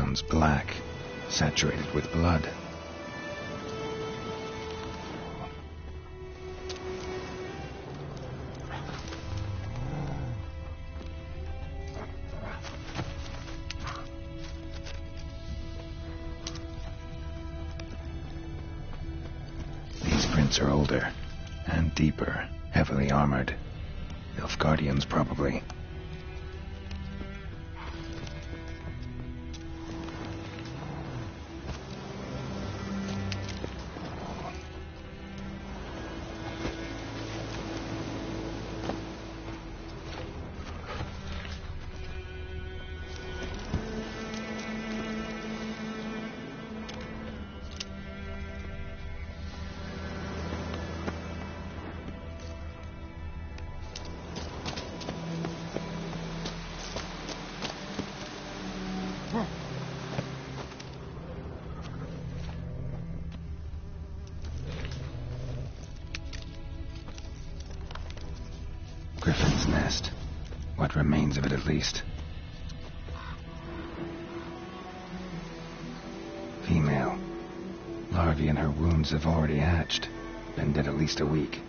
ground's black, saturated with blood. These prints are older and deeper, heavily armored. Nilfgaardians, probably. Griffin's nest. What remains of it, at least. Female. Larvae in her wounds have already hatched. Been dead at least a week.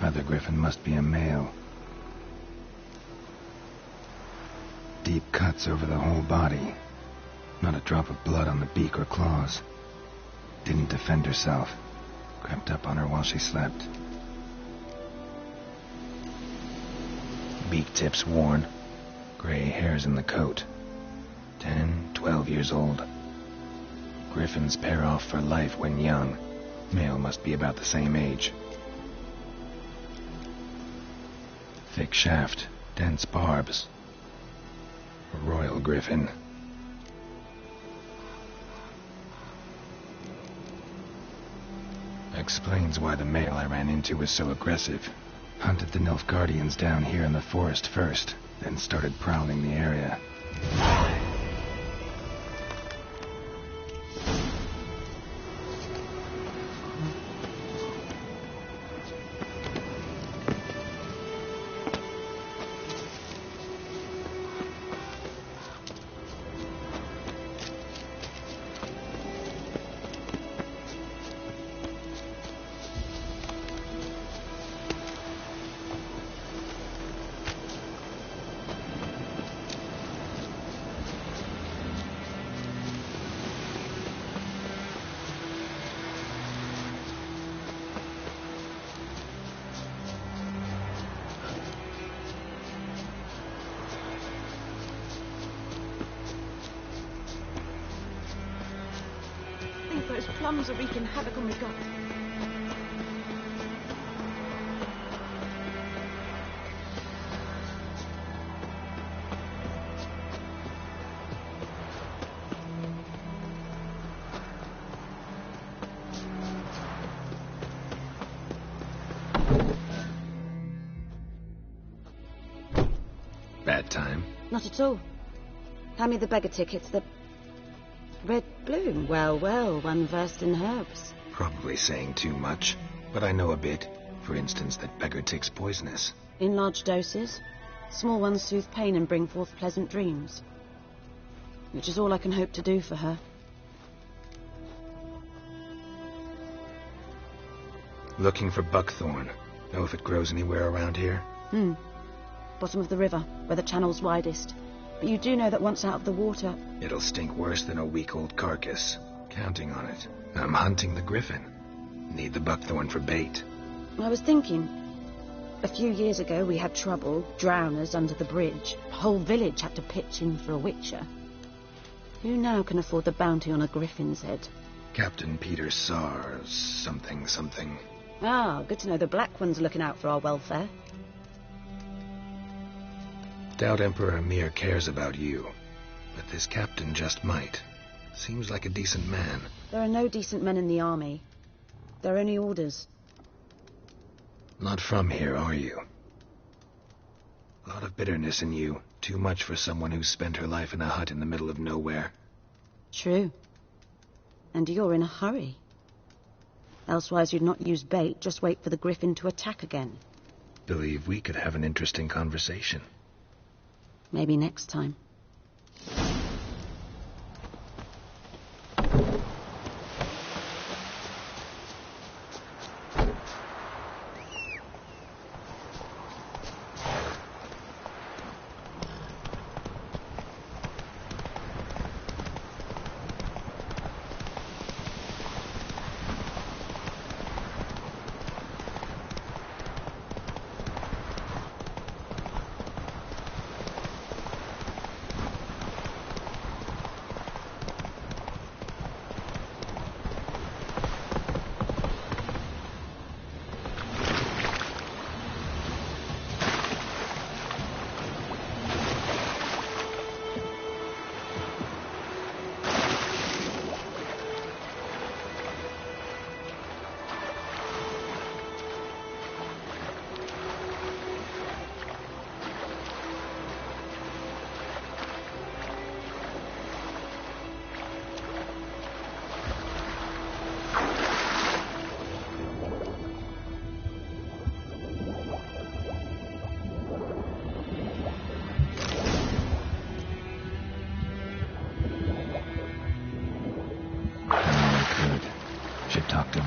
Other griffin must be a male. Deep cuts over the whole body. Not a drop of blood on the beak or claws. Didn't defend herself. Crept up on her while she slept. Beak tips worn. Gray hairs in the coat. 10, 12 years old. Griffins pair off for life when young. Male must be about the same age. Thick shaft, dense barbs. A royal griffin. Explains why the male I ran into was so aggressive. Hunted the Nilfgaardians down here in the forest first, then started prowling the area. Those plums are wreaking havoc on the gut. Bad time? Not at all. Hand me the beggar tickets, the red bloom. Well, well, one versed in herbs. Probably saying too much, but I know a bit. For instance, that beggar tick's poisonous. In large doses. Small ones soothe pain and bring forth pleasant dreams. Which is all I can hope to do for her. Looking for buckthorn. Know if it grows anywhere around here? Bottom of the river, where the channel's widest. But you do know that once out of the water... It'll stink worse than a week-old carcass. Counting on it. I'm hunting the griffin. Need the buckthorn for bait. I was thinking... A few years ago we had trouble, drowners under the bridge. The whole village had to pitch in for a witcher. Who now can afford the bounty on a griffin's head? Captain Peter Sars, something. Ah, good to know the Black One's looking out for our welfare. Doubt Emperor Emhyr cares about you. But this captain just might. Seems like a decent man. There are no decent men in the army. They're only orders. Not from here, are you? A lot of bitterness in you. Too much for someone who's spent her life in a hut in the middle of nowhere. True. And you're in a hurry. Elsewise you'd not use bait, just wait for the griffin to attack again. Believe we could have an interesting conversation. Maybe next time.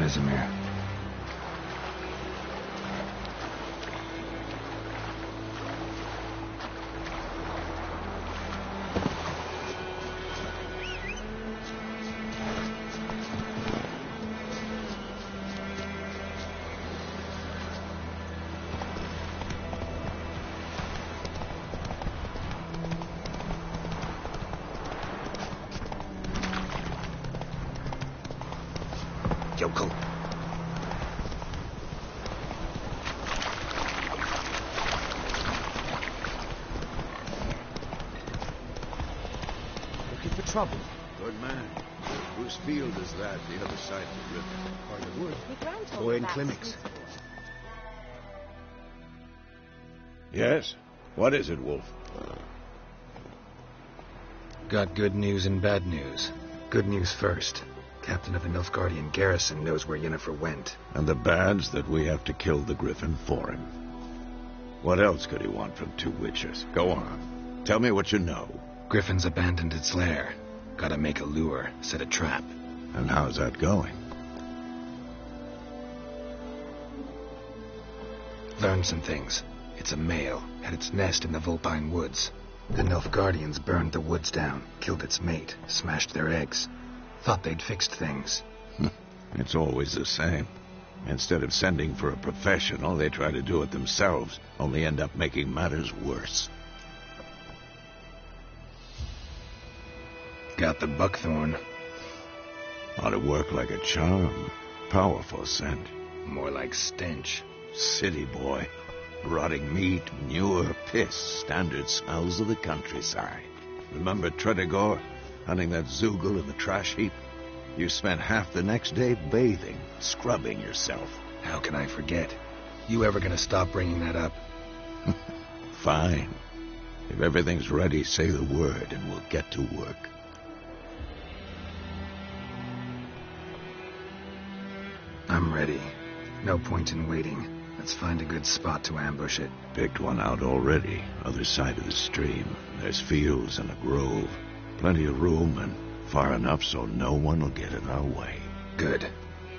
Vesemir. Yokel. Looking for trouble? Good man. Whose field is that, the other side of the river? By the wood. My gran told Boy me in about clinics. Smith's boy. Yes? What is it, Wolf? Got good news and bad news. Good news first. Captain of the Nilfgaardian garrison knows where Yennefer went. And the bad's that we have to kill the Griffin for him. What else could he want from two witches? Go on. Tell me what you know. Griffin's abandoned its lair. Gotta make a lure, set a trap. And how's that going? Learned some things. It's a male, had its nest in the Vulpine Woods. The Nilfgaardians burned the woods down, killed its mate, smashed their eggs. Thought they'd fixed things. It's always the same. Instead of sending for a professional, they try to do it themselves, only end up making matters worse. Got the buckthorn. Ought to work like a charm. Powerful scent. More like stench. City boy. Rotting meat, manure, piss. Standard smells of the countryside. Remember Tredegor? Hunting that Zoogle in the trash heap? You spent half the next day bathing, scrubbing yourself. How can I forget? You ever gonna stop bringing that up? Fine. If everything's ready, say the word and we'll get to work. I'm ready. No point in waiting. Let's find a good spot to ambush it. Picked one out already, other side of the stream. There's fields and a grove. Plenty of room and far enough so no one will get in our way. Good.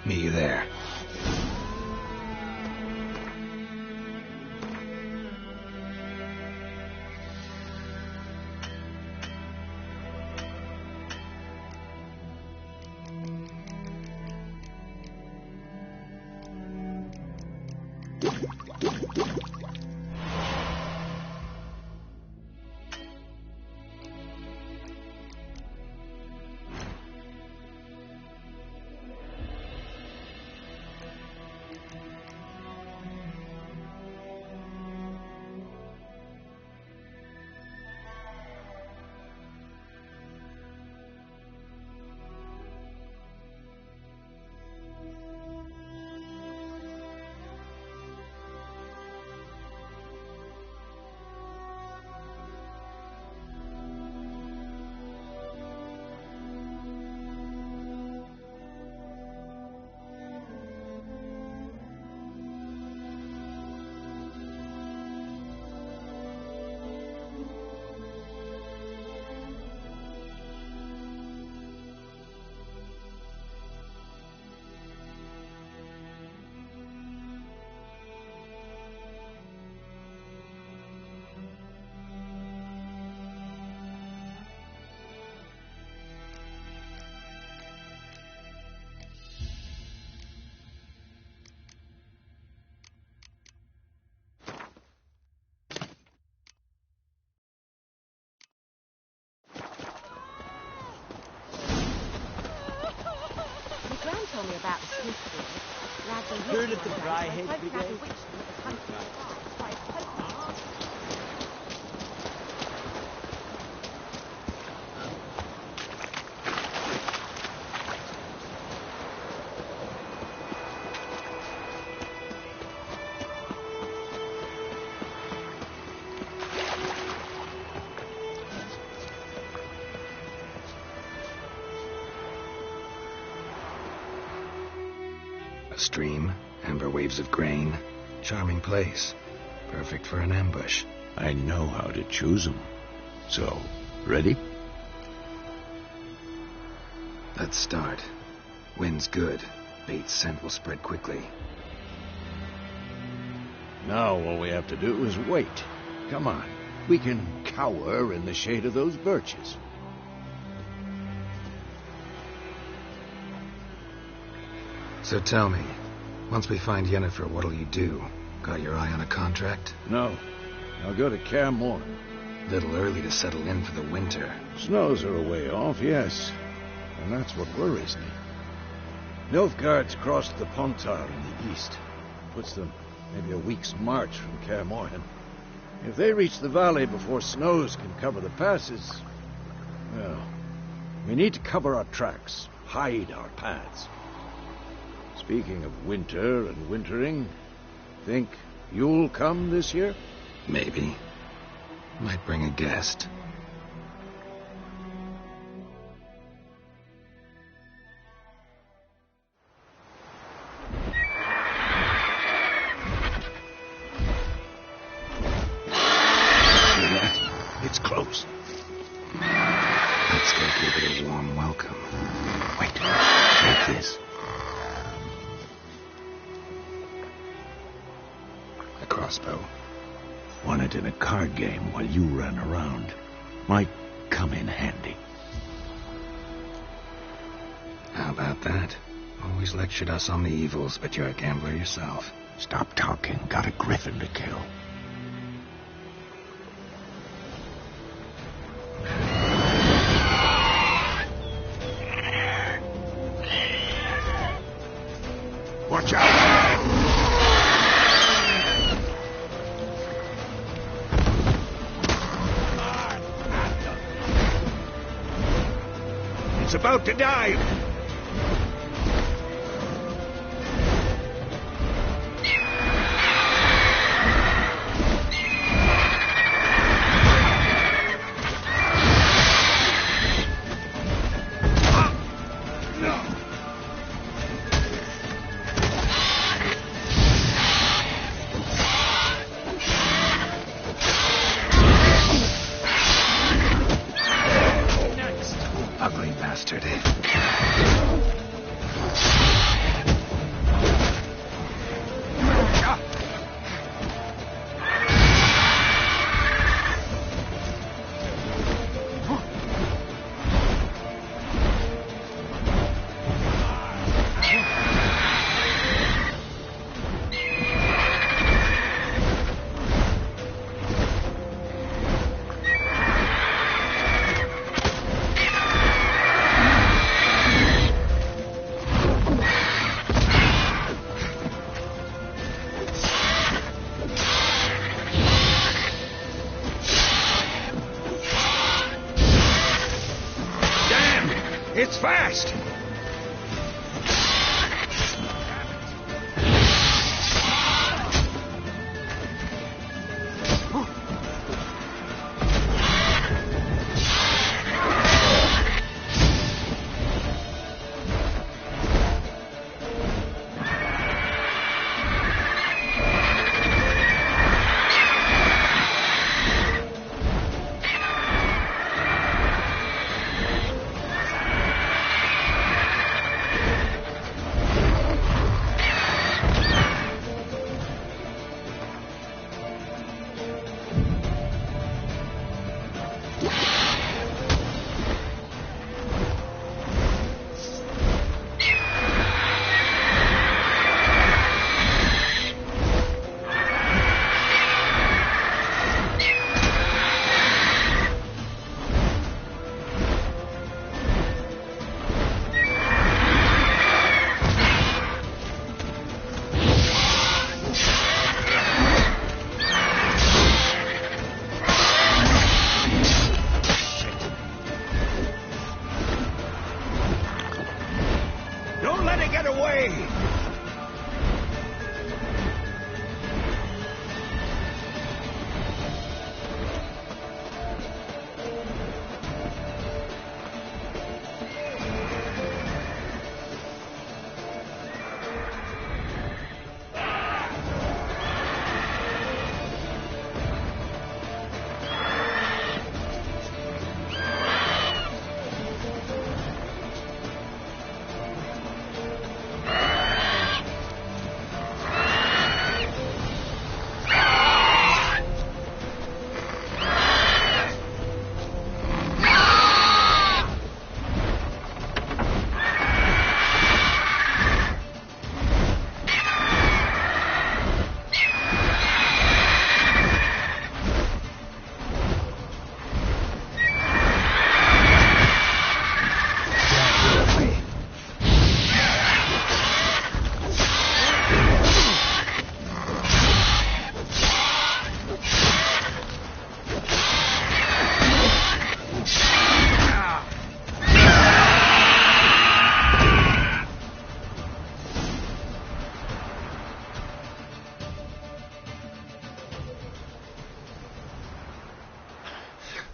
Meet you there. Told me about the Smith's boy. Lads are Heard rich of the nowadays, Dryhead so folk have Brigade? bewitched them at the country park. Quite hopeless. A stream, amber waves of grain. Charming place. Perfect for an ambush. I know how to choose them. So, ready? Let's start. Wind's good. Bates' scent will spread quickly. Now all we have to do is wait. Come on. We can cower in the shade of those birches. So tell me, once we find Yennefer, what'll you do? Got your eye on a contract? No. I'll go to Kaer Morhen. Little early to settle in for the winter. Snows are a way off, yes. And that's what worries me. Nilfgaard's crossed the Pontar in the east. Puts them maybe a week's march from Kaer Morhen. If they reach the valley before snows can cover the passes, well, we need to cover our tracks, hide our paths. Speaking of winter and wintering, think you'll come this year? Maybe. Might bring a guest. It's close. Let's go give it a warm welcome. Wait, take this. A crossbow. Won it in a card game while you ran around. Might come in handy. How about that? Always lectured us on the evils, but you're a gambler yourself. Stop talking. Got a griffin to kill. Watch out! It's about to dive! Ugly bastard. It's fast!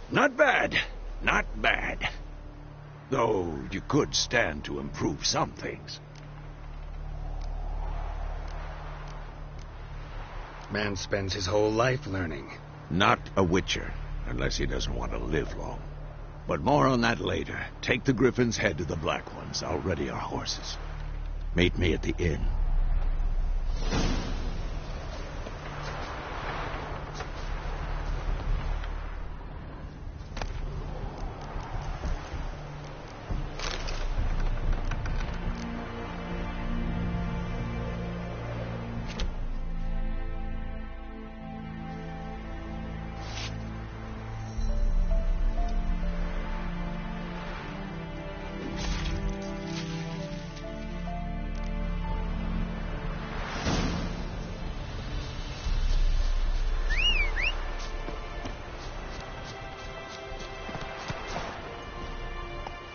Not bad. Not bad. Though you could stand to improve some things. Man spends his whole life learning. Not a Witcher, unless he doesn't want to live long. But more on that later. Take the Griffin's head to the Black Ones. I'll ready our horses. Meet me at the inn.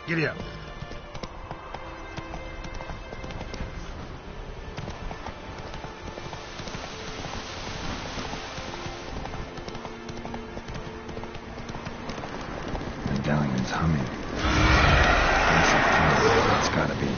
Giddy up. Medallion's humming. It's gotta be.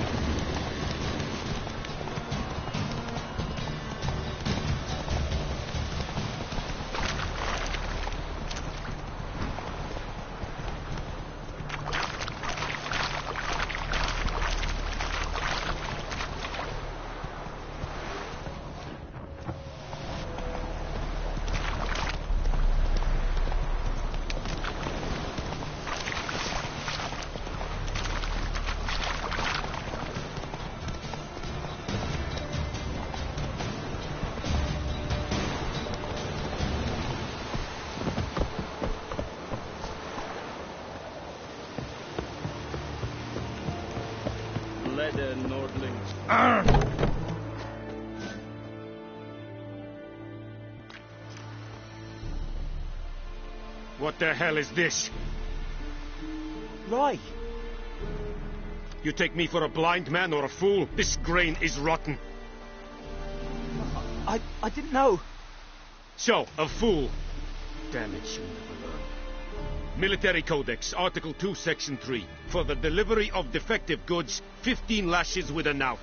What the hell is this? Roy! You take me for a blind man or a fool? This grain is rotten. I didn't know. So, a fool. Damn it, you'll never learn. Military Codex, Article 2, Section 3. For the delivery of defective goods, 15 lashes with a knout.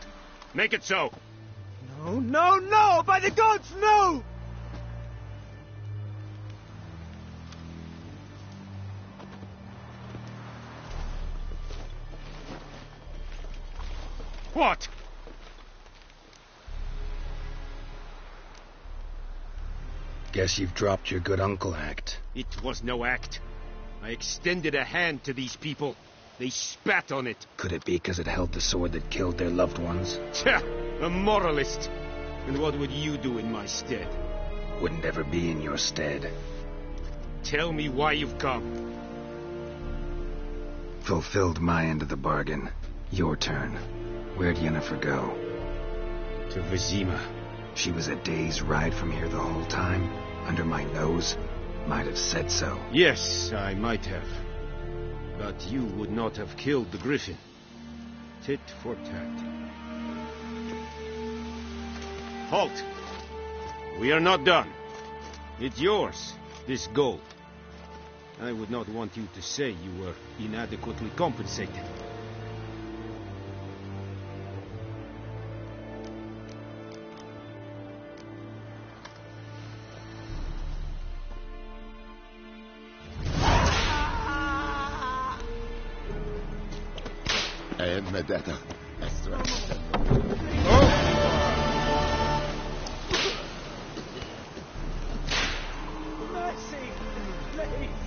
Make it so. No, no, no! By the gods, no! What? Guess you've dropped your good uncle act. It was no act. I extended a hand to these people. They spat on it. Could it be because it held the sword that killed their loved ones? Tja, a moralist. And what would you do in my stead? Wouldn't ever be in your stead. Tell me why you've come. Fulfilled my end of the bargain. Your turn. Where'd Yennefer go? To Vizima. She was a day's ride from here the whole time? Under my nose? Might have said so. Yes, I might have. But you would not have killed the Griffin. Tit for tat. Halt! We are not done. It's yours, this gold. I would not want you to say you were inadequately compensated. Medetta. Mercy! Please!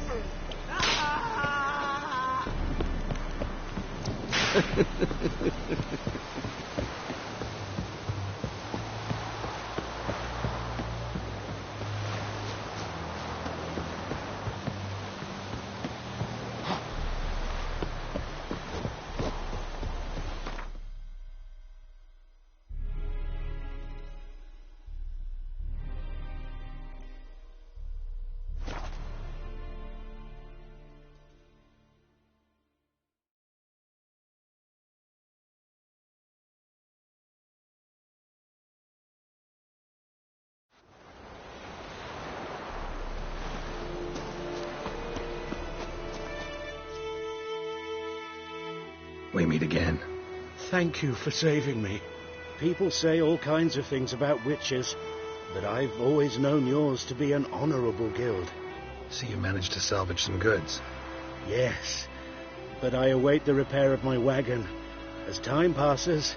We meet again. Thank you for saving me. People say all kinds of things about witches, but I've always known yours to be an honorable guild. So you managed to salvage some goods? Yes, but I await the repair of my wagon. As time passes,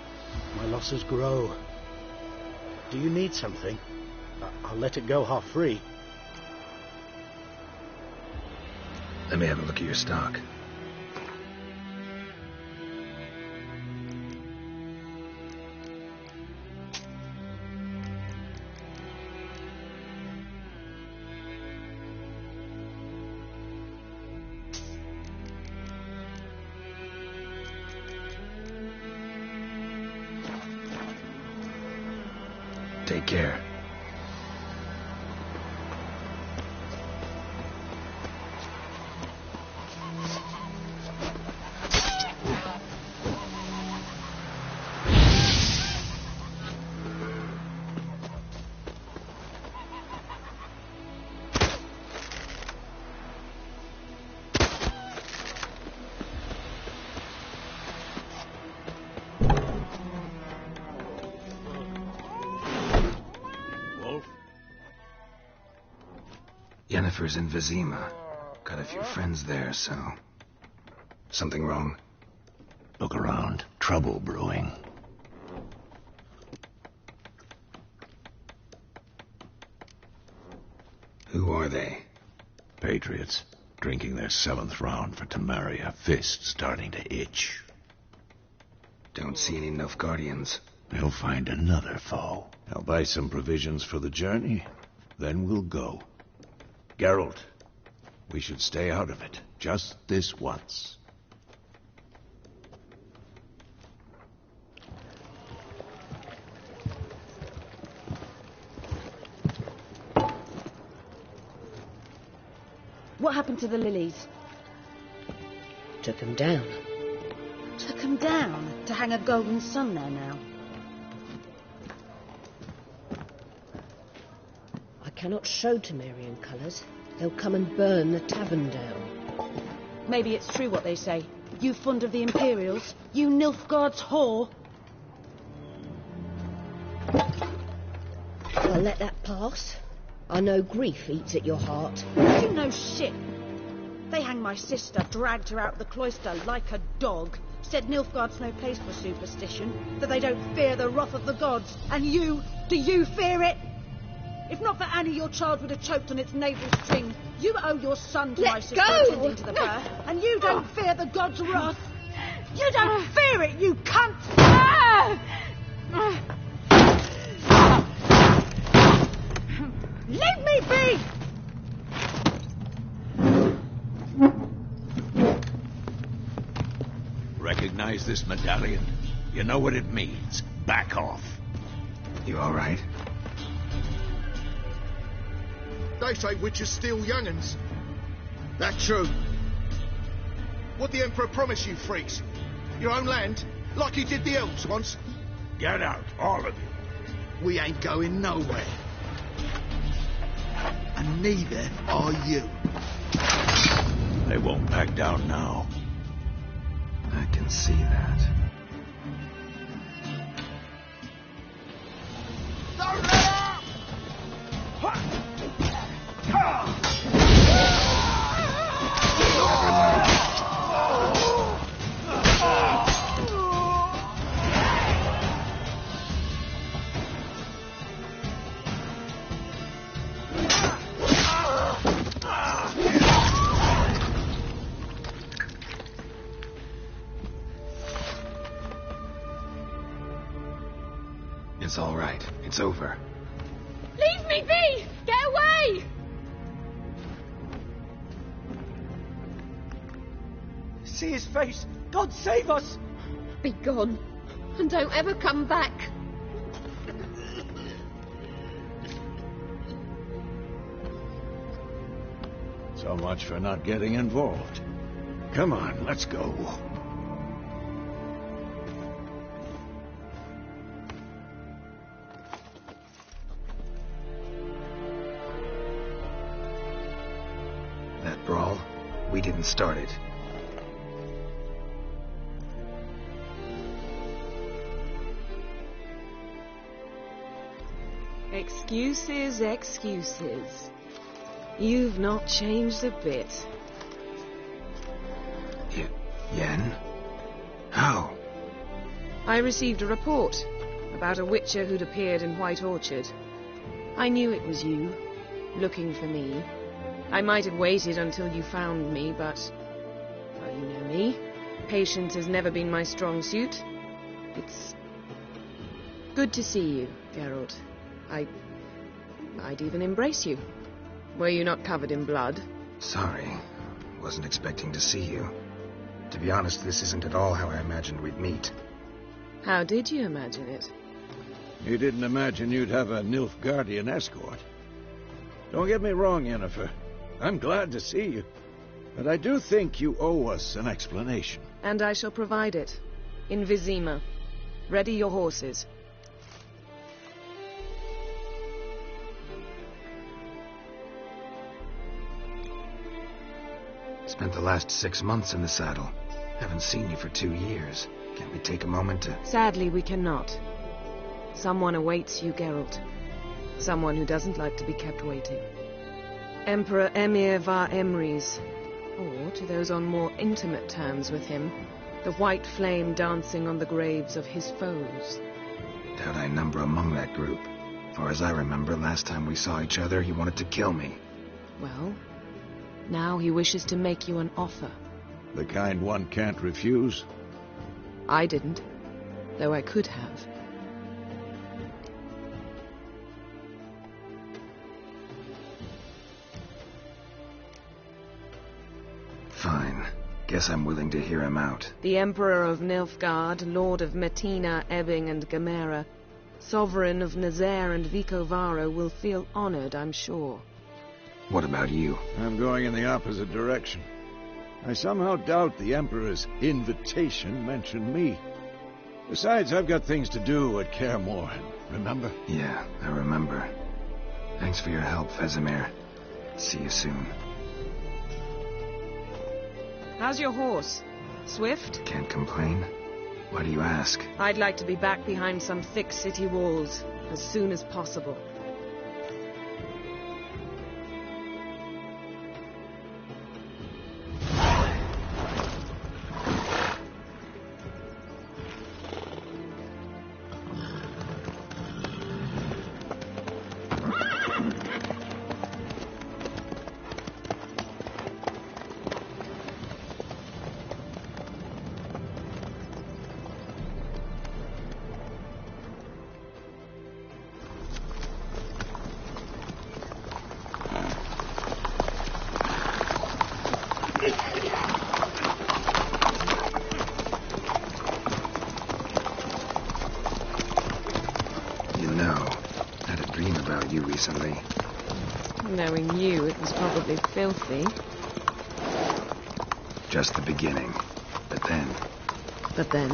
my losses grow. Do you need something? I'll let it go half-free. Let me have a look at your stock. Take care. Yennefer's in Vizima. Got a few friends there, so... Something wrong? Look around. Trouble brewing. Who are they? Patriots. Drinking their 7th round for Temeria. Fist starting to itch. Don't see any Nilfgaardians. They'll find another foe. I'll buy some provisions for the journey. Then we'll go. Geralt, we should stay out of it. Just this once. What happened to the lilies? Took them down. Took them down to hang a golden sun there now. I cannot show Temerian colours. They'll come and burn the tavern down. Maybe it's true what they say. You fond of the Imperials? You Nilfgaard's whore? I'll let that pass. I know grief eats at your heart. You know shit. They hanged my sister, dragged her out of the cloister like a dog. Said Nilfgaard's no place for superstition, that they don't fear the wrath of the gods. And you, do you fear it? If not for Annie, your child would have choked on its navel string. You owe your son to my sister attending to the birth, and you don't fear the gods' wrath. You don't fear it, you cunt! Leave me be! Recognize this medallion? You know what it means. Back off. You all right? They say witches steal young'uns. That true. What the Emperor promised you, freaks? Your own land? Like he did the elves once? Get out, all of you. We ain't going nowhere. And neither are you. They won't back down now. I can see that. Don't let up! It's all right. It's over. Leave me be! Get away! See his face! God save us! Be gone, and don't ever come back. So much for not getting involved. Come on, let's go. That brawl, we didn't start it. Excuses, excuses. You've not changed a bit. Yen? How? I received a report about a witcher who'd appeared in White Orchard. I knew it was you, looking for me. I might have waited until you found me, but... well, you know me. Patience has never been my strong suit. It's good to see you, Geralt. I'd even embrace you. Were you not covered in blood? Sorry. Wasn't expecting to see you. To be honest, this isn't at all how I imagined we'd meet. How did you imagine it? You didn't imagine you'd have a Nilfgaardian escort. Don't get me wrong, Yennefer. I'm glad to see you. But I do think you owe us an explanation. And I shall provide it. In Vizima. Ready your horses. Spent the last 6 months in the saddle. Haven't seen you for 2 years. Can't we take a moment to... Sadly, we cannot. Someone awaits you, Geralt. Someone who doesn't like to be kept waiting. Emperor Emir var Emreis. Or, to those on more intimate terms with him, the white flame dancing on the graves of his foes. Doubt I number among that group. Far as I remember, last time we saw each other, he wanted to kill me. Well, now he wishes to make you an offer. The kind one can't refuse? I didn't, though I could have. Fine. Guess I'm willing to hear him out. The Emperor of Nilfgaard, Lord of Metina, Ebbing, and Gamera, Sovereign of Nazaire and Vicovaro, will feel honored, I'm sure. What about you? I'm going in the opposite direction. I somehow doubt the Emperor's invitation mentioned me. Besides, I've got things to do at Kaer Morhen, remember? Yeah, I remember. Thanks for your help, Vesemir. See you soon. How's your horse? Swift? Can't complain. Why do you ask? I'd like to be back behind some thick city walls as soon as possible. Recently. Knowing you, it was probably filthy. Just the beginning. But then... But then?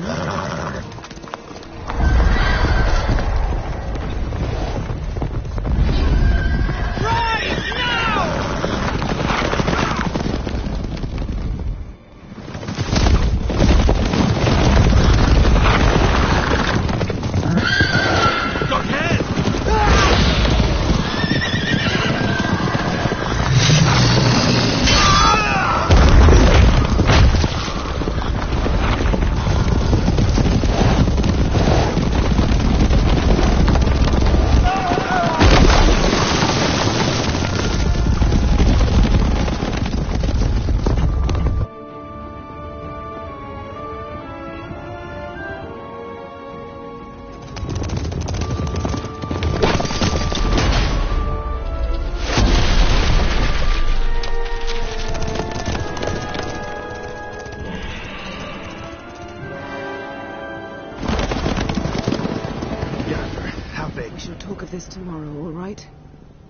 This tomorrow, all right?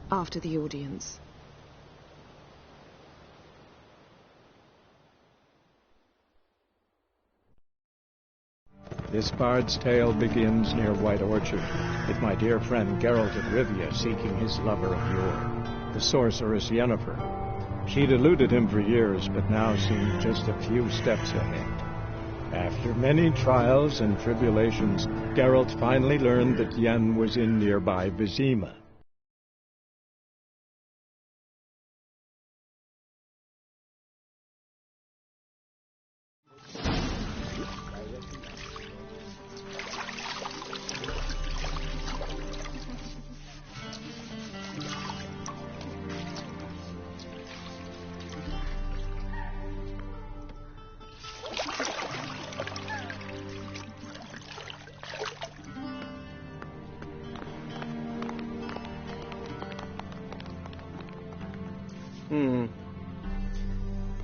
After the audience. This bard's tale begins near White Orchard, with my dear friend Geralt of Rivia seeking his lover of yore, the sorceress Yennefer. She'd eluded him for years, but now seemed just a few steps ahead. After many trials and tribulations, Geralt finally learned that Yen was in nearby Vizima.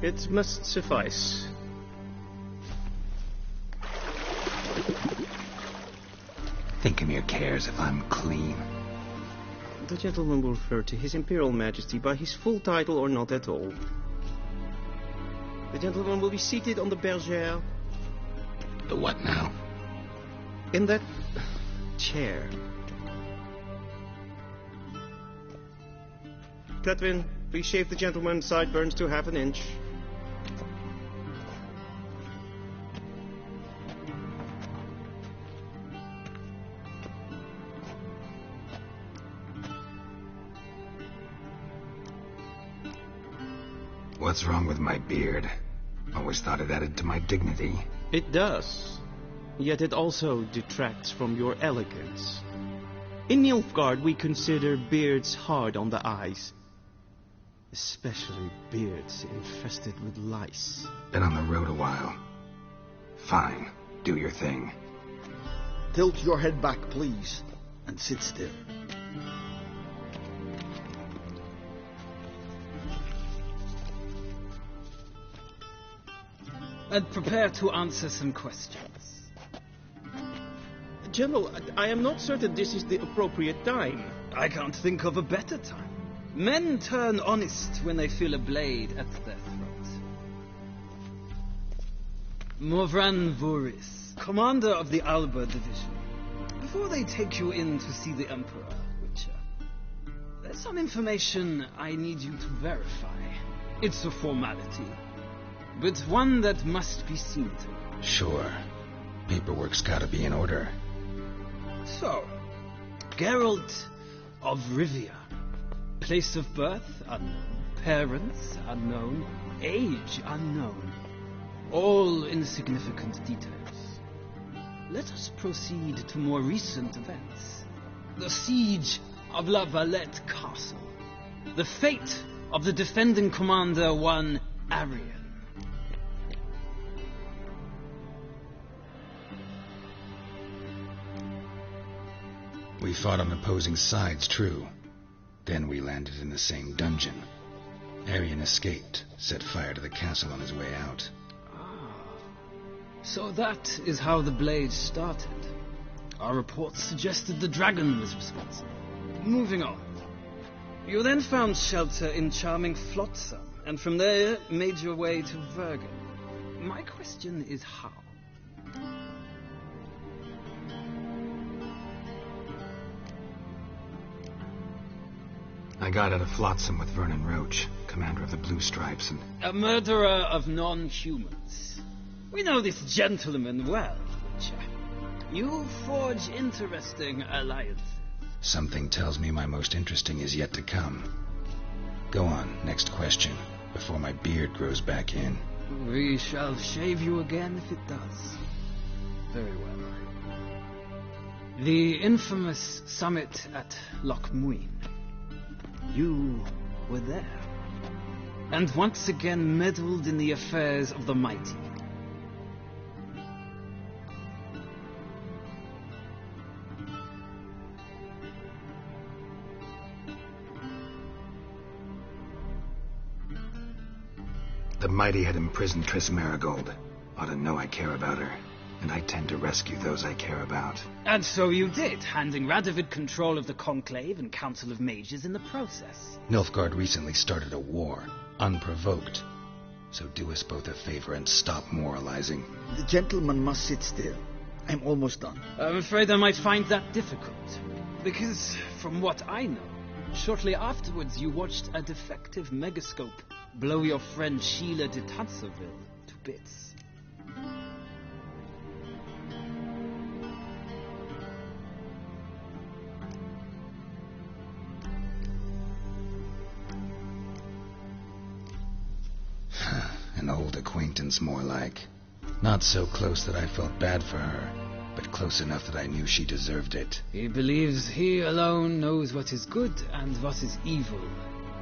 It must suffice. Thinkemere cares if I'm clean. The gentleman will refer to His Imperial Majesty by his full title or not at all. The gentleman will be seated on the bergère. The what now? In that chair. Cletwin, please shave the gentleman's sideburns to half an inch. What's wrong with my beard? Always thought it added to my dignity. It does. Yet it also detracts from your elegance. In Nilfgaard, we consider beards hard on the eyes. Especially beards infested with lice. Been on the road a while. Fine. Do your thing. Tilt your head back, please, and sit still. And prepare to answer some questions. General, I am not certain this is the appropriate time. I can't think of a better time. Men turn honest when they feel a blade at their throat. Morvran Voorhis, commander of the Alba Division. Before they take you in to see the Emperor, Witcher, there's some information I need you to verify. It's a formality, but one that must be seen to. Sure. Paperwork's gotta be in order. So, Geralt of Rivia. Place of birth unknown. Parents unknown. Age unknown. All insignificant details. Let us proceed to more recent events. The siege of La Valette Castle. The fate of the defending commander, one Arian. We fought on opposing sides, true. Then we landed in the same dungeon. Arian escaped, set fire to the castle on his way out. So that is how the blade started. Our reports suggested the dragon was responsible. Moving on. You then found shelter in charming Flotsam, and from there made your way to Vergen. My question is how? I got out of Flotsam with Vernon Roach, commander of the Blue Stripes, and... A murderer of non-humans. We know this gentleman well, Witcher. You forge interesting alliances. Something tells me my most interesting is yet to come. Go on, next question, before my beard grows back in. We shall shave you again if it does. Very well. The infamous summit at Loch Muin. You were there, and once again meddled in the affairs of the mighty. The mighty had imprisoned Triss Merigold. Ought to know I care about her, and I tend to rescue those I care about. And so you did, handing Radovid control of the Conclave and Council of Mages in the process. Nilfgaard recently started a war, unprovoked. So do us both a favor and stop moralizing. The gentleman must sit still. I'm almost done. I'm afraid I might find that difficult. Because, from what I know, shortly afterwards you watched a defective megascope blow your friend Sheila de Tanserville to bits. An old acquaintance, more like. Not so close that I felt bad for her, but close enough that I knew she deserved it. He believes he alone knows what is good and what is evil,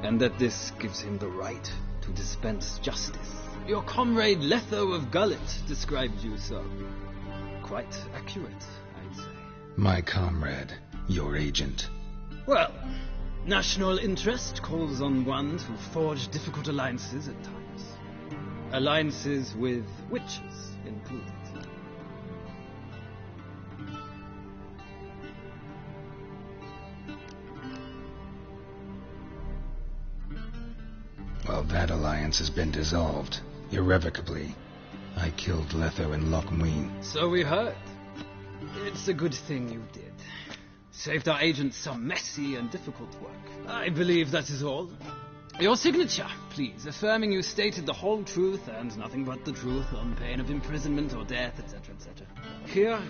and that this gives him the right to dispense justice. Your comrade Letho of Gullet described you so. Quite accurate, I'd say. My comrade, your agent. Well, National interest calls on one to forge difficult alliances at times. Alliances with witches included. Well, that alliance has been dissolved, irrevocably. I killed Letho and Loch Muin. So we heard. It's a good thing you did. Saved our agents some messy and difficult work. I believe that is all. Your signature, please, affirming you stated the whole truth and nothing but the truth on pain of imprisonment or death, etc., etc. Here.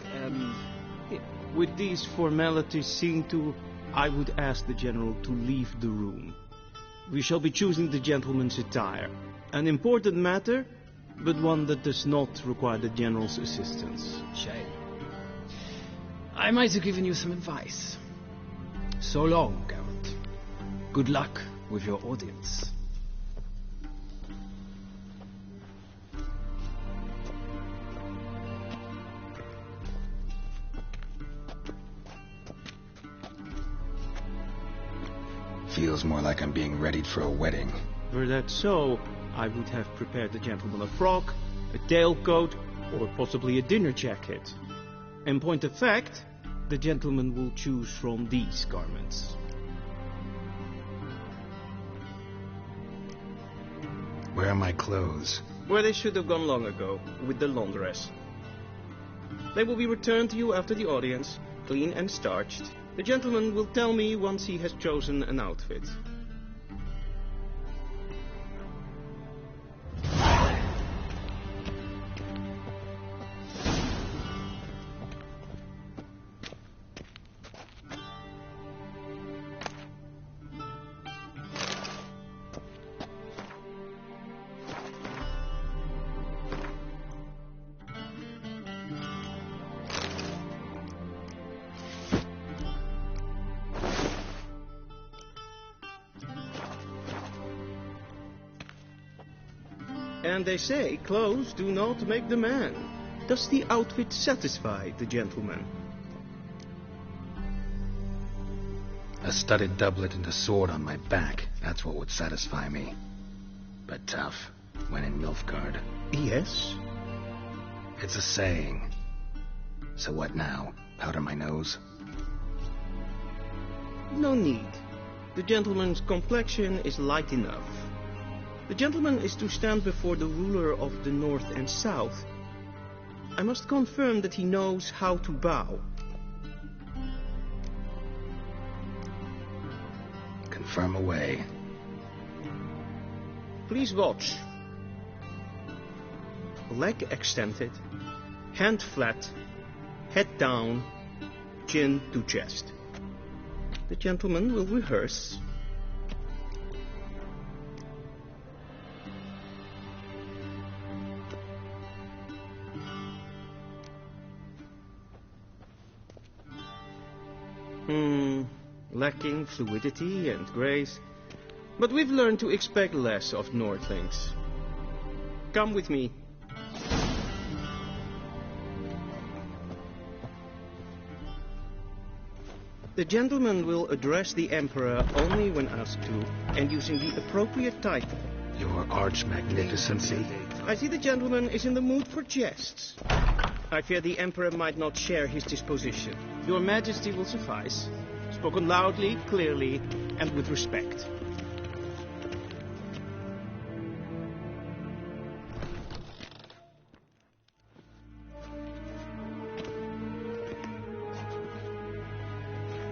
With these formalities seen to, I would ask the General to leave the room. We shall be choosing the gentleman's attire. An important matter, but one that does not require the General's assistance. Shame. I might have given you some advice. So long, Geralt. Good luck with your audience. Feels more like I'm being readied for a wedding. Were that so, I would have prepared the gentleman a frock, a tailcoat, or possibly a dinner jacket. In point of fact, the gentleman will choose from these garments. Where are my clothes? Where they should have gone long ago, with the laundress. They will be returned to you after the audience, clean and starched. The gentleman will tell me once he has chosen an outfit. And they say clothes do not make the man. Does the outfit satisfy the gentleman? A studded doublet and a sword on my back. That's what would satisfy me. But tough, when in Nilfgaard. Yes? It's a saying. So what now? Powder my nose? No need. The gentleman's complexion is light enough. The gentleman is to stand before the ruler of the North and South. I must confirm that he knows how to bow. Confirm away. Please watch. Leg extended, hand flat, head down, chin to chest. The gentleman will rehearse. Lacking fluidity and grace, but we've learned to expect less of Nordlings. Come with me. The gentleman will address the Emperor only when asked to, and using the appropriate title. Your Arch-Magnificency. I see the gentleman is in the mood for jests. I fear the Emperor might not share his disposition. Your Majesty will suffice. Spoken loudly, clearly, and with respect.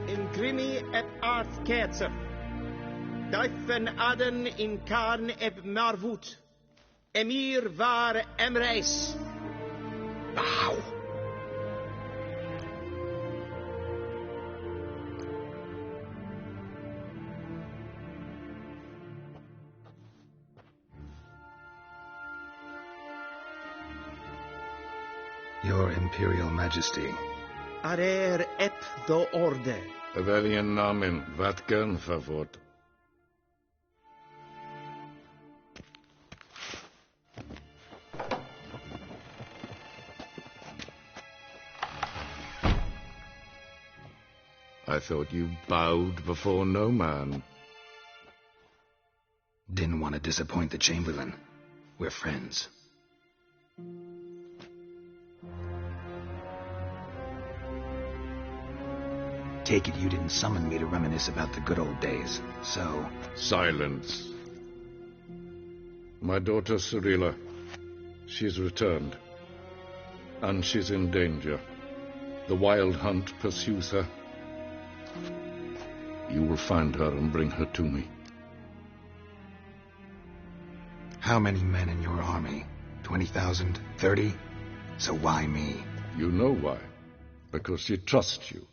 Imgrimi et art ketzer. Duifen aden in karn eb marvut. Emir var emreis. Bow. Your Imperial Majesty. Arer ep do orde. Weljen namen, wat kan favort? I thought you bowed before no man. Didn't want to disappoint the Chamberlain. We're friends. Take it you didn't summon me to reminisce about the good old days, so... Silence. My daughter Cirilla, she's returned. And she's in danger. The Wild Hunt pursues her. You will find her and bring her to me. How many men in your army? 20,000? 30? So why me? You know why. Because she trusts you.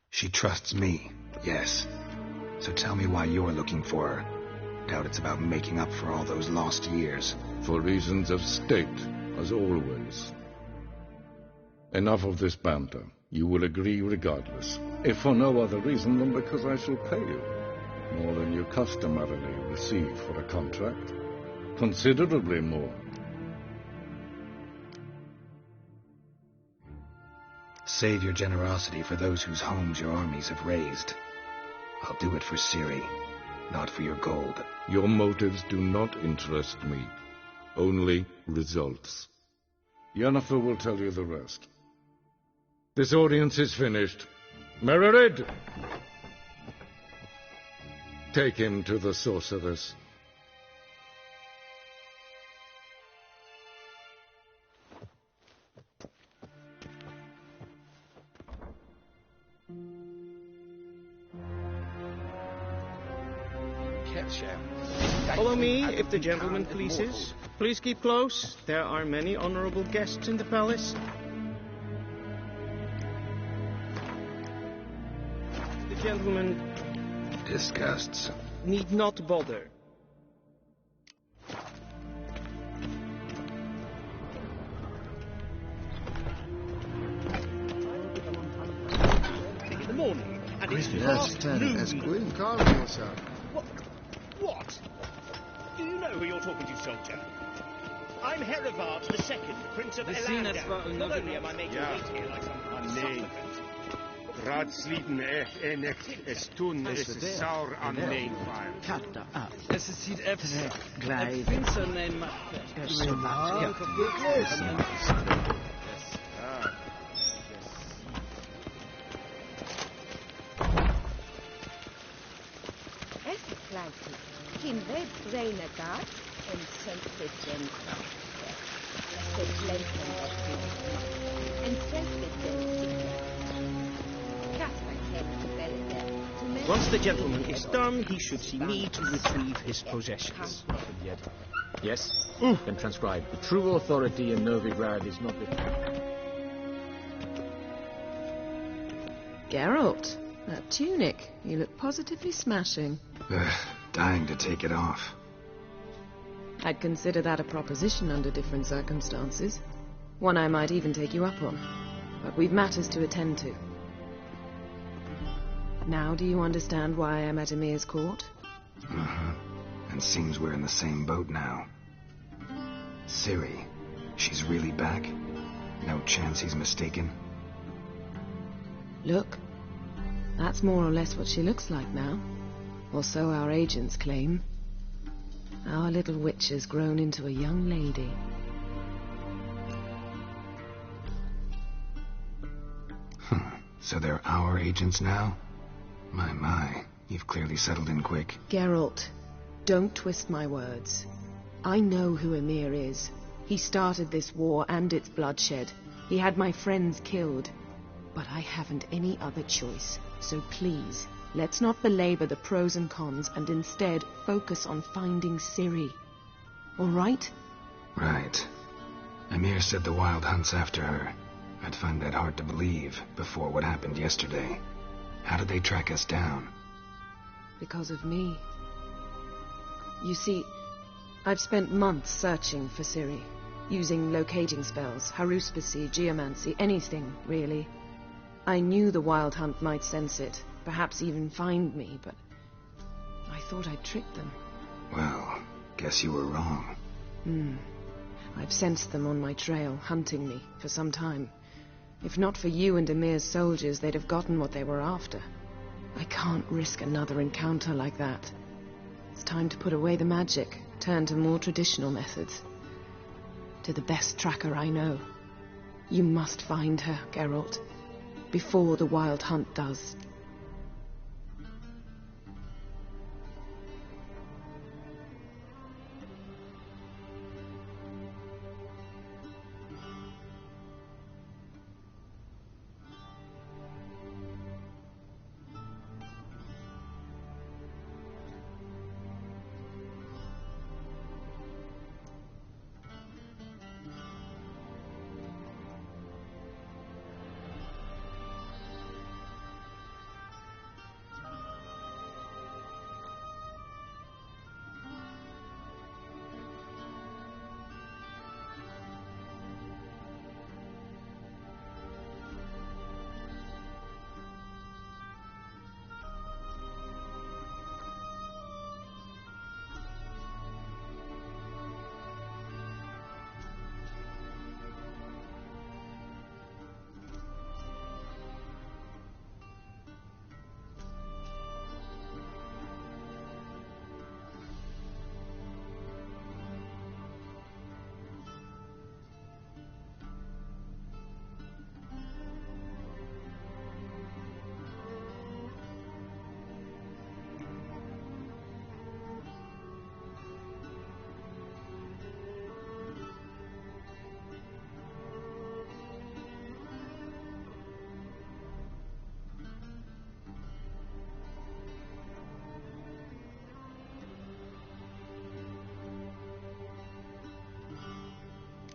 She trusts me, yes. So tell me why you're looking for her. Doubt it's about making up for all those lost years. For reasons of state, as always. Enough of this banter. You will agree regardless. If for no other reason than because I shall pay you. More than you customarily receive for a contract. Considerably more. Save your generosity for those whose homes your armies have razed. I'll do it for Ciri, not for your gold. Your motives do not interest me. Only results. Yennefer will tell you the rest. This audience is finished. Mererid! Take him to the sorceress. Follow me, if the gentleman pleases. Please keep close. There are many honorable guests in the palace. The gentleman... disgusts. ...need not bother. In the morning, and it's past noon. Calm yourself. What? Do you know who you're talking to, soldier? I'm Herivard II, Prince of Elandel. Not only am I made to wait here like some supplicant. Raadsleden es toen is het saur aan neem. Katta af. Es ziet even glijden. Vincent neemt maar. Kin red reine gaat en zelfde den kracht. Het leven of en zelfde den Once the gentleman is done, he should see me to retrieve his possessions. Yet. Yes? Then transcribe. The true authority in Novigrad is not the... Geralt, that tunic. You look positively smashing. Dying to take it off. I'd consider that a proposition under different circumstances. One I might even take you up on. But we've matters to attend to. Now do you understand why I'm at Emir's court? Uh-huh. And seems we're in the same boat now. Ciri, she's really back? No chance he's mistaken? Look, that's more or less what she looks like now. Or so our agents claim. Our little witch has grown into a young lady. So they're our agents now? My, you've clearly settled in quick. Geralt, don't twist my words. I know who Emir is. He started this war and its bloodshed. He had my friends killed. But I haven't any other choice. So please, let's not belabor the pros and cons and instead focus on finding Ciri. All right? Right. Emir said the Wild Hunt's after her. I'd find that hard to believe before what happened yesterday. How did they track us down? Because of me. You see, I've spent months searching for Ciri, using locating spells, haruspicy, geomancy, anything, really. I knew the Wild Hunt might sense it, perhaps even find me, but I thought I'd tricked them. Well, guess you were wrong. I've sensed them on my trail, hunting me, for some time. If not for you and Emir's soldiers, they'd have gotten what they were after. I can't risk another encounter like that. It's time to put away the magic, turn to more traditional methods. To the best tracker I know. You must find her, Geralt, before the Wild Hunt does.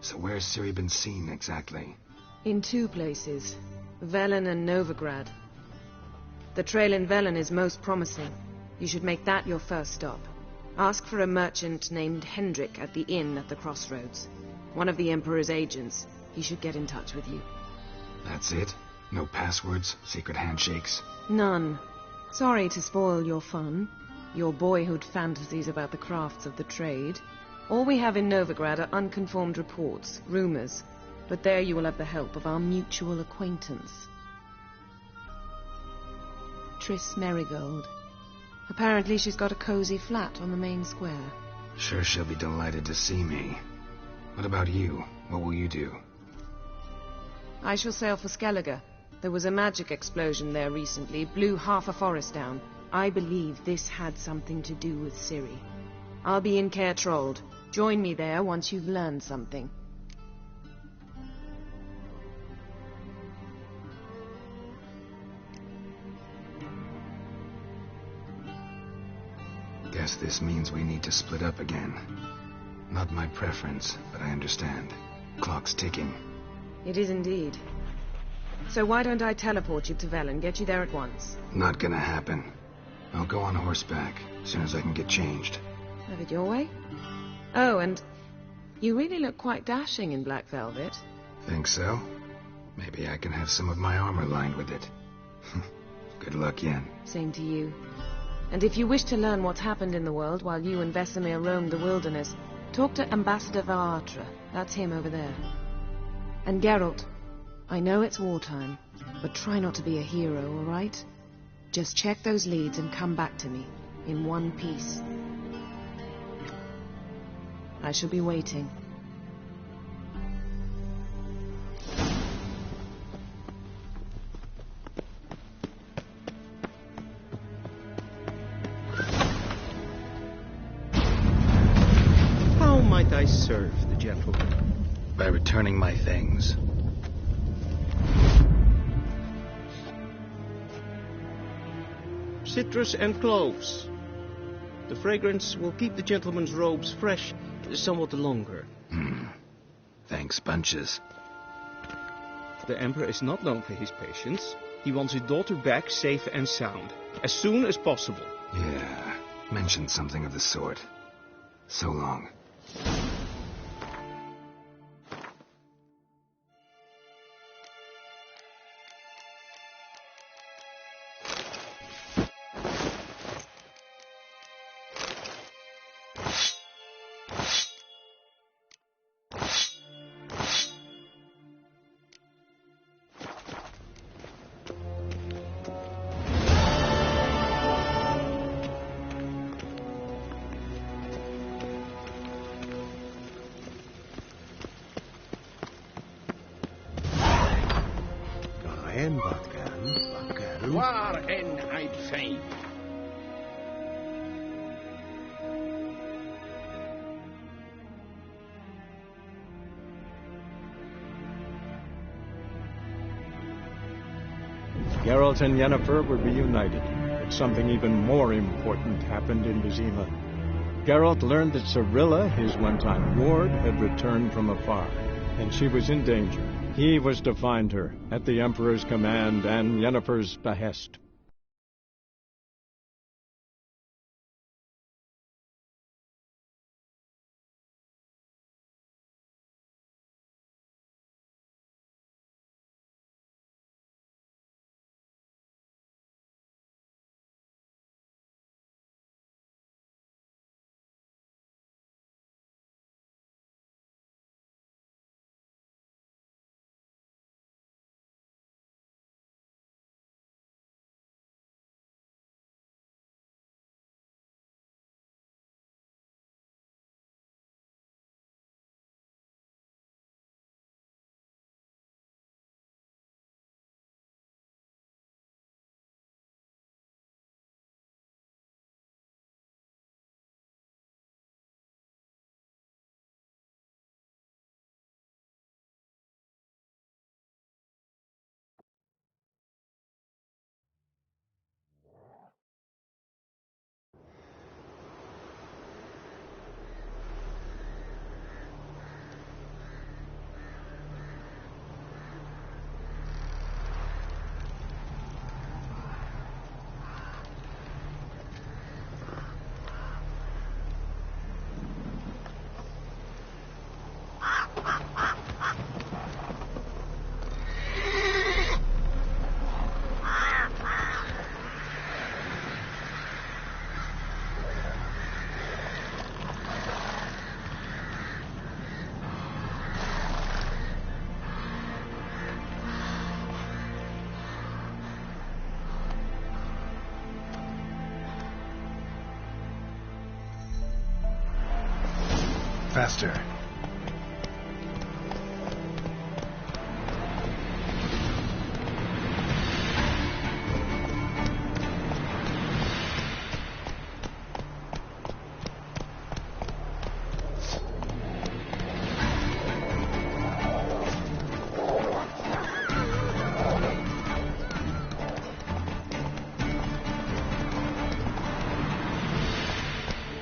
So where's Ciri been seen, exactly? In 2 places, Velen and Novigrad. The trail in Velen is most promising. You should make that your first stop. Ask for a merchant named Hendrik at the inn at the crossroads. One of the Emperor's agents. He should get in touch with you. That's it? No passwords, secret handshakes? None. Sorry to spoil your fun, your boyhood fantasies about the crafts of the trade. All we have in Novigrad are unconfirmed reports, rumors, but there you will have the help of our mutual acquaintance. Triss Merigold. Apparently she's got a cozy flat on the main square. Sure she'll be delighted to see me. What about you? What will you do? I shall sail for Skellige. There was a magic explosion there recently, blew half a forest down. I believe this had something to do with Ciri. I'll be in Caer Trolde. Join me there once you've learned something. Guess this means we need to split up again. Not my preference, but I understand. Clock's ticking. It is indeed. So why don't I teleport you to Velen, get you there at once? Not gonna happen. I'll go on horseback, as soon as I can get changed. Have it your way? Oh, and you really look quite dashing in black velvet. Think so? Maybe I can have some of my armor lined with it. Good luck, Yen. Same to you. And if you wish to learn what's happened in the world while you and Vesemir roamed the wilderness, talk to Ambassador Varatra. That's him over there. And Geralt, I know it's wartime, but try not to be a hero, all right? Just check those leads and come back to me, in one piece. I shall be waiting. How might I serve the gentleman? By returning my things. Citrus and cloves. The fragrance will keep the gentleman's robes fresh somewhat longer. Thanks, bunches. The Emperor is not known for his patience. He wants his daughter back safe and sound, as soon as possible. Yeah, mentioned something of the sort. So long. again, Buckaroo. Waar en I'd fain. Geralt and Yennefer were reunited, but something even more important happened in Vizima. Geralt learned that Cirilla, his one-time ward, had returned from afar, and she was in danger. He was to find her, at the Emperor's command and Yennefer's behest. Faster.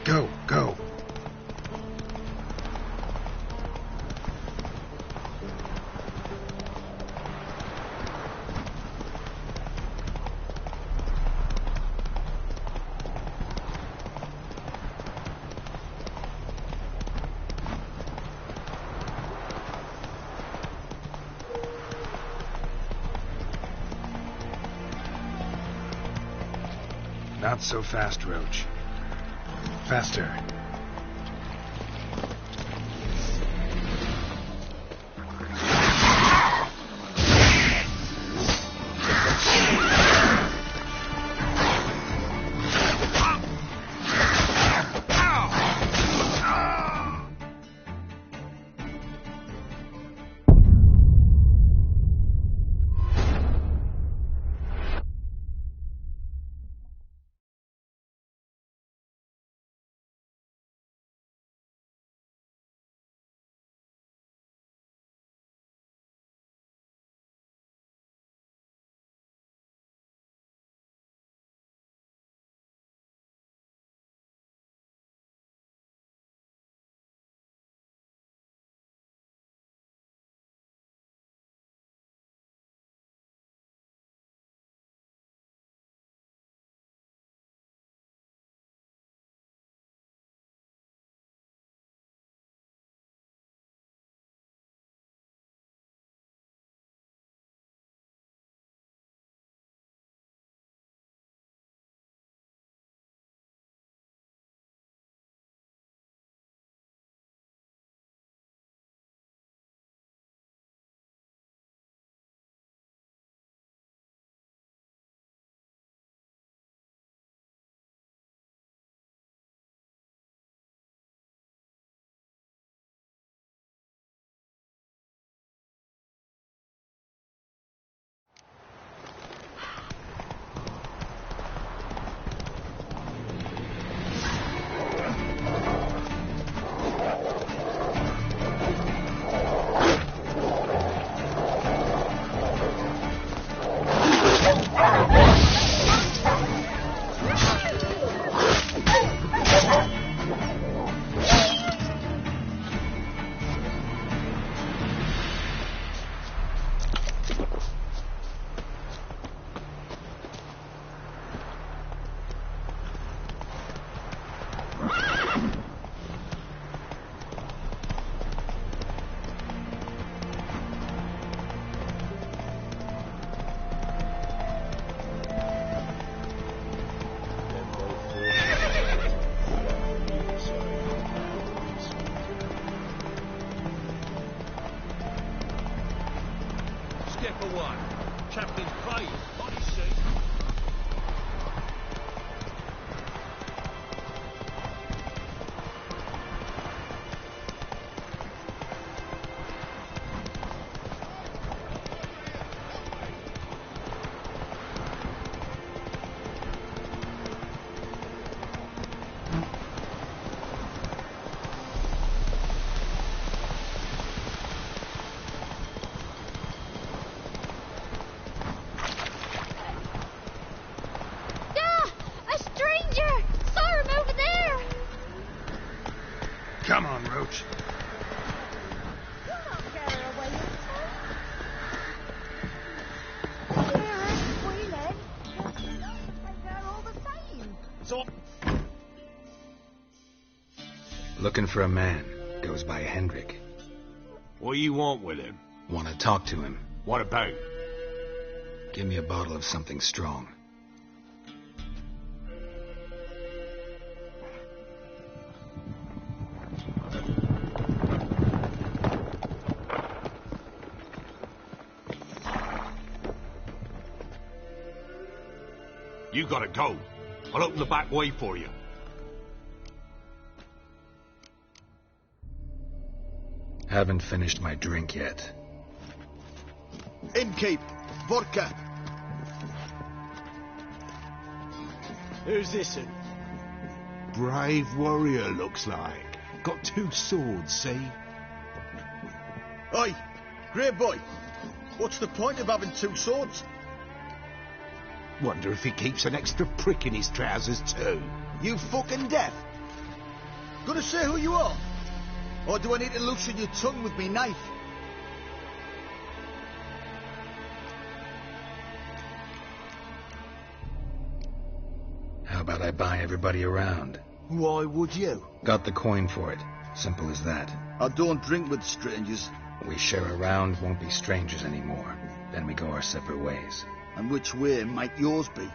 Go, go. Not so fast, Roach. Faster. step away. Chaplain's praying. What you see? Come on, Roach. So, Looking for a man. Goes by Hendrik. What do you want with him? Want to talk to him. What about? Give me a bottle of something strong. You gotta go. I'll open the back way for you. Haven't finished my drink yet. Innkeep, vodka. who's this? Brave warrior, looks like. Got 2 swords, see? Oi, Grey boy. What's the point of having 2 swords? Wonder if he keeps an extra prick in his trousers too. You fucking deaf? Gonna say who you are? Or do I need to loosen your tongue with me knife? How about I buy everybody around? Why would you? Got the coin for it. Simple as that. I don't drink with strangers. We share a round, won't be strangers anymore. Then we go our separate ways. And which way might yours be?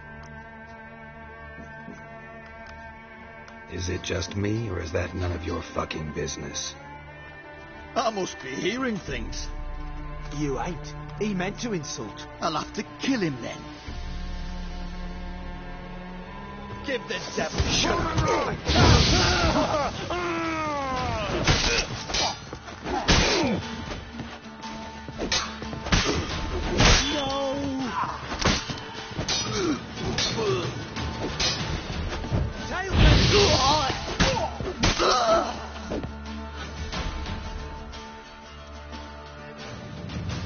Is it just me, or is that none of your fucking business? I must be hearing things. You ain't. He meant to insult. I'll have to kill him then. Give the devil a shot.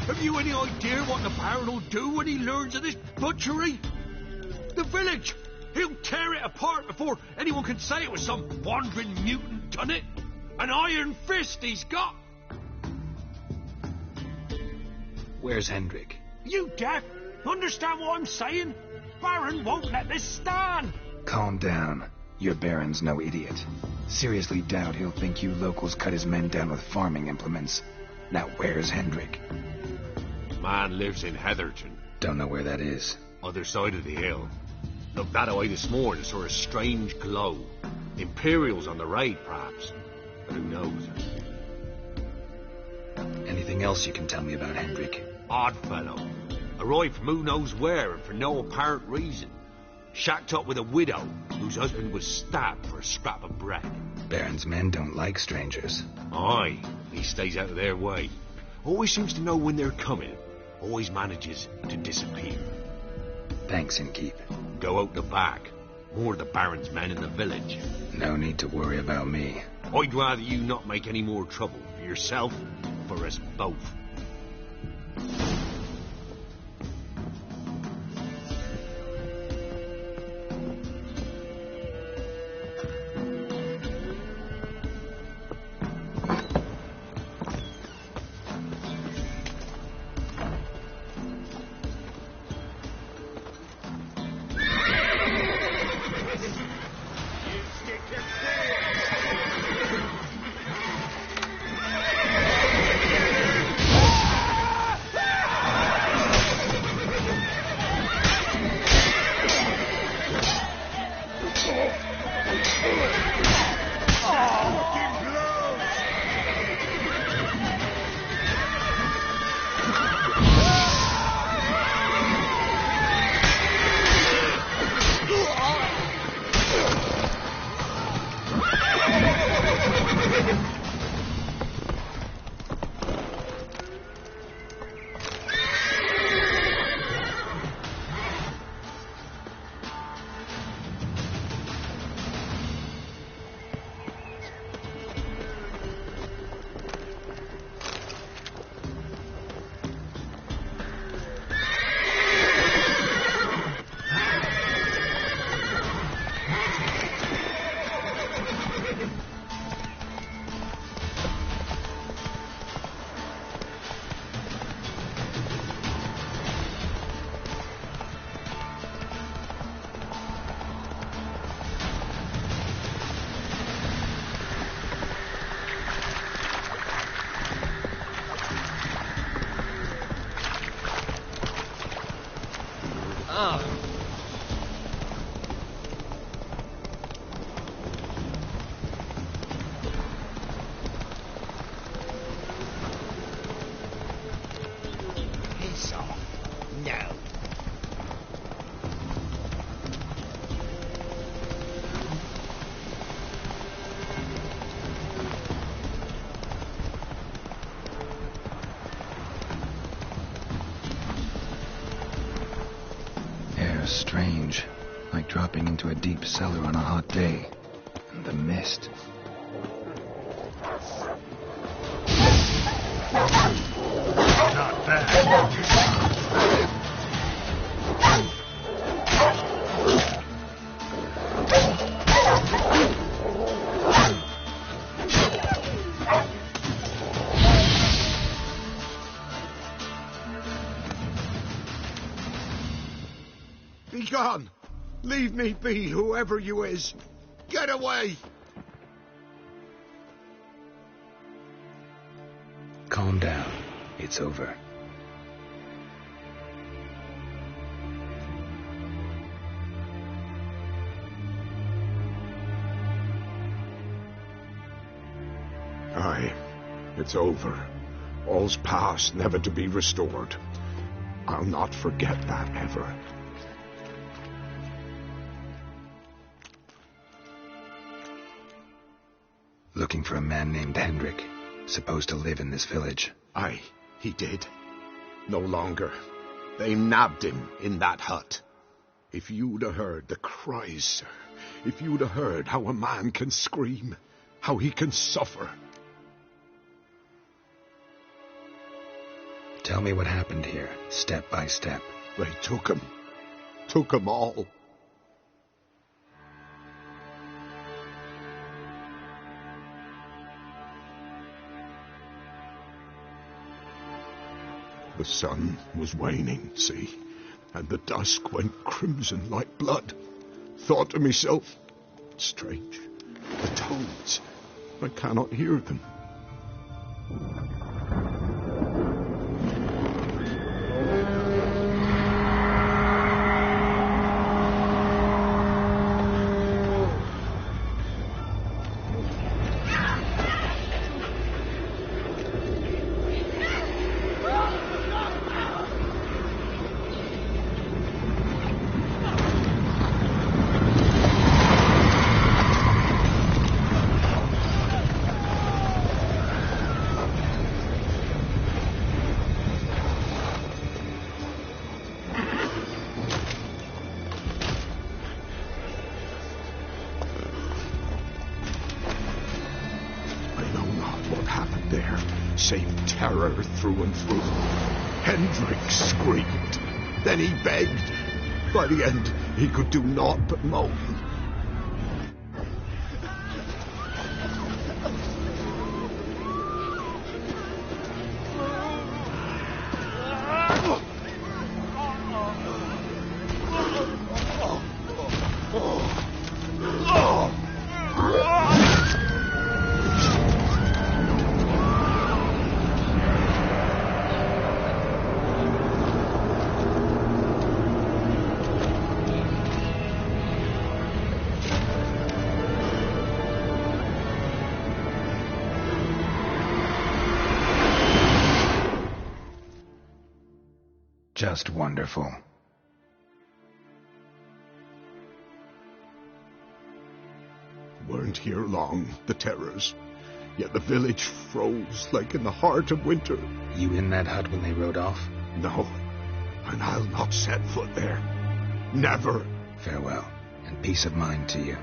Have you any idea what the Baron will do when he learns of this butchery? The village! He'll tear it apart before anyone can say it was some wandering mutant done it. An iron fist he's got! Where's Hendrik? You deaf? Understand what I'm saying? Baron won't let this stand! Calm down. Your Baron's no idiot. Seriously doubt he'll think you locals cut his men down with farming implements. Now where's Hendrik? Man lives in Heatherton. Don't know where that is. Other side of the hill. Looked that away this morning, saw a strange glow. Imperials on the raid, perhaps. But who knows? Anything else you can tell me about Hendrik? Odd fellow. Arrived from who knows where and for no apparent reason. Shacked up with a widow whose husband was stabbed for a scrap of bread. Baron's men don't like strangers. Aye, he stays out of their way. Always seems to know when they're coming. Always manages to disappear. Thanks, Innkeep. Go out the back. More of the Baron's men in the village. No need to worry about me. I'd rather you not make any more trouble for yourself, for us both. Piss off. No. Air's strange, like dropping into a deep cellar on a hot day. And the mist. Not bad. Be gone! Leave me be, whoever you is! Get away! Calm down. It's over. Aye, it's over. All's past, never to be restored. I'll not forget that ever. Looking for a man named Hendrik, supposed to live in this village. Aye, he did. No longer. They nabbed him in that hut. If you'd have heard the cries, sir, if you'd have heard how a man can scream, how he can suffer. Tell me what happened here, step by step. They took him. Took him all. The sun was waning, see, and the dusk went crimson like blood. Thought to myself, strange, the toads, I cannot hear them. Save terror through and through. Hendrik screamed. Then he begged. By the end, he could do naught but moan. Just wonderful. Weren't here long, the terrors. Yet the village froze like in the heart of winter. You in that hut when they rode off? No, and I'll not set foot there. Never. Farewell, and peace of mind to you.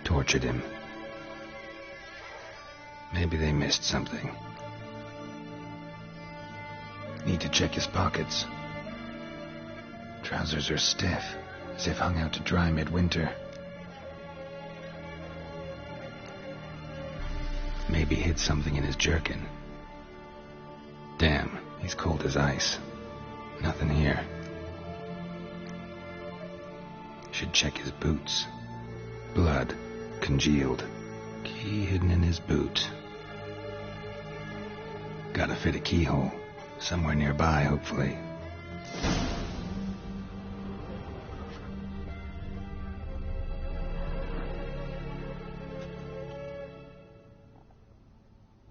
Tortured him. Maybe they missed something. Need to check his pockets. Trousers are stiff, as if hung out to dry midwinter. Maybe Maybe hid something in his jerkin. Damn, he's cold as ice. Nothing here. Should check his boots. Blood. Congealed. Key hidden in his boot. Gotta fit a keyhole. Somewhere nearby, hopefully.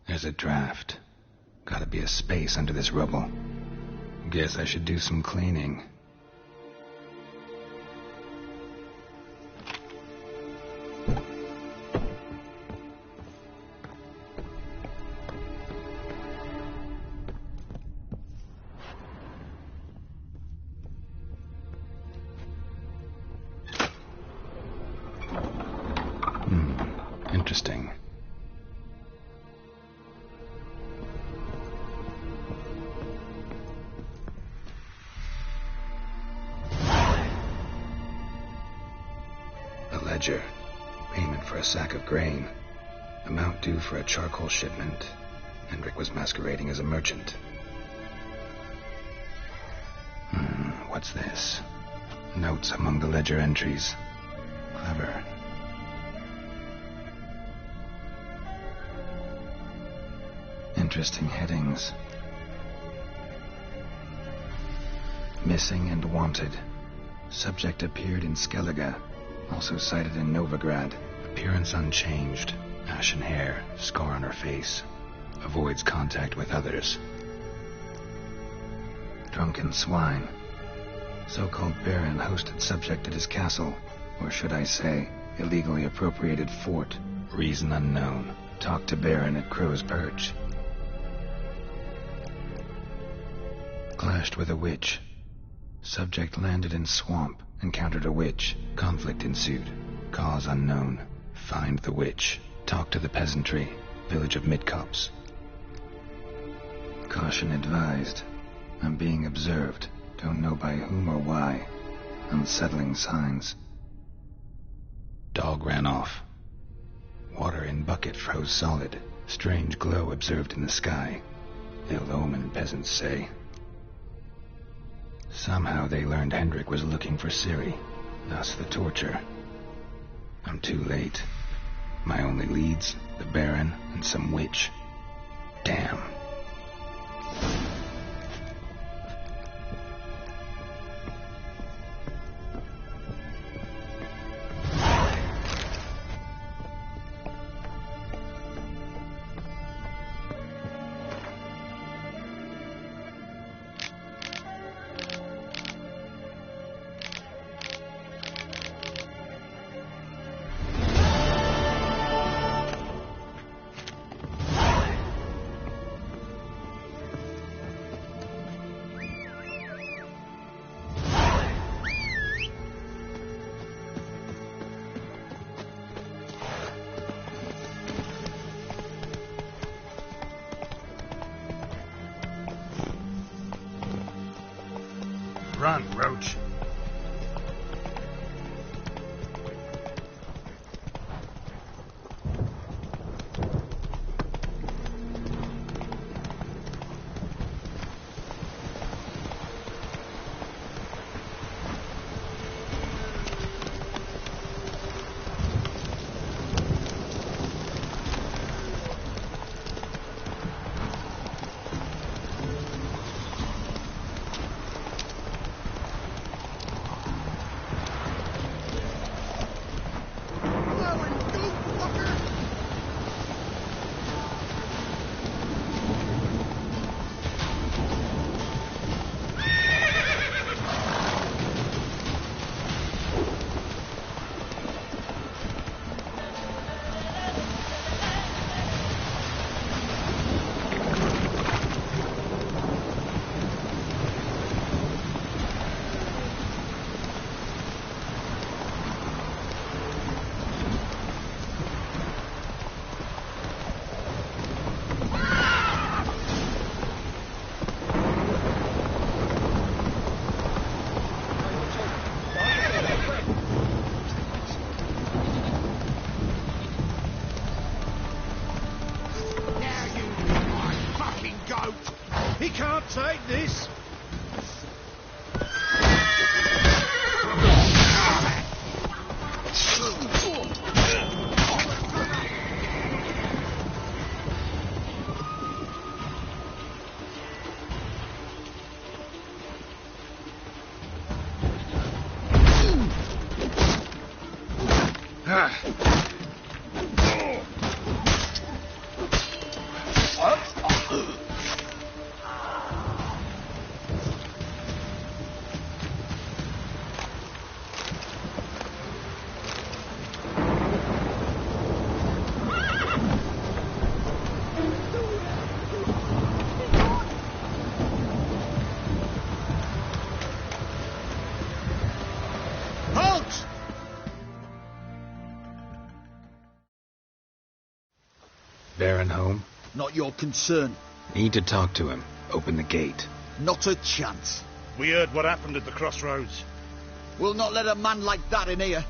There's a draft. Gotta be a space under this rubble. Guess I should do some cleaning. Interesting. A ledger. Payment for a sack of grain. Amount due for a charcoal shipment. Hendrik was masquerading as a merchant. What's this? Notes among the ledger entries. Clever. Interesting headings. Missing and wanted. Subject appeared in Skellige. Also sighted in Novigrad. Appearance unchanged. Ashen hair. Scar on her face. Avoids contact with others. Drunken swine. So-called Baron hosted subject at his castle. Or should I say, illegally appropriated fort. Reason unknown. Talked to Baron at Crow's Perch. Clashed with a witch. Subject landed in swamp, encountered a witch. Conflict ensued. Cause unknown. Find the witch. Talk to the peasantry. Village of Midcopse. Caution advised. I'm being observed. Don't know by whom or why. Unsettling signs. Dog ran off. Water in bucket froze solid. Strange glow observed in the sky. Ill omen, peasants say. Somehow they learned Hendrik was looking for Ciri, thus the torture. I'm too late. My only leads, the Baron and some witch. Damn. Run, Roach. Baron home? Not your concern. Need to talk to him. Open the gate. Not a chance. We heard what happened at the crossroads. We'll not let a man like that in here.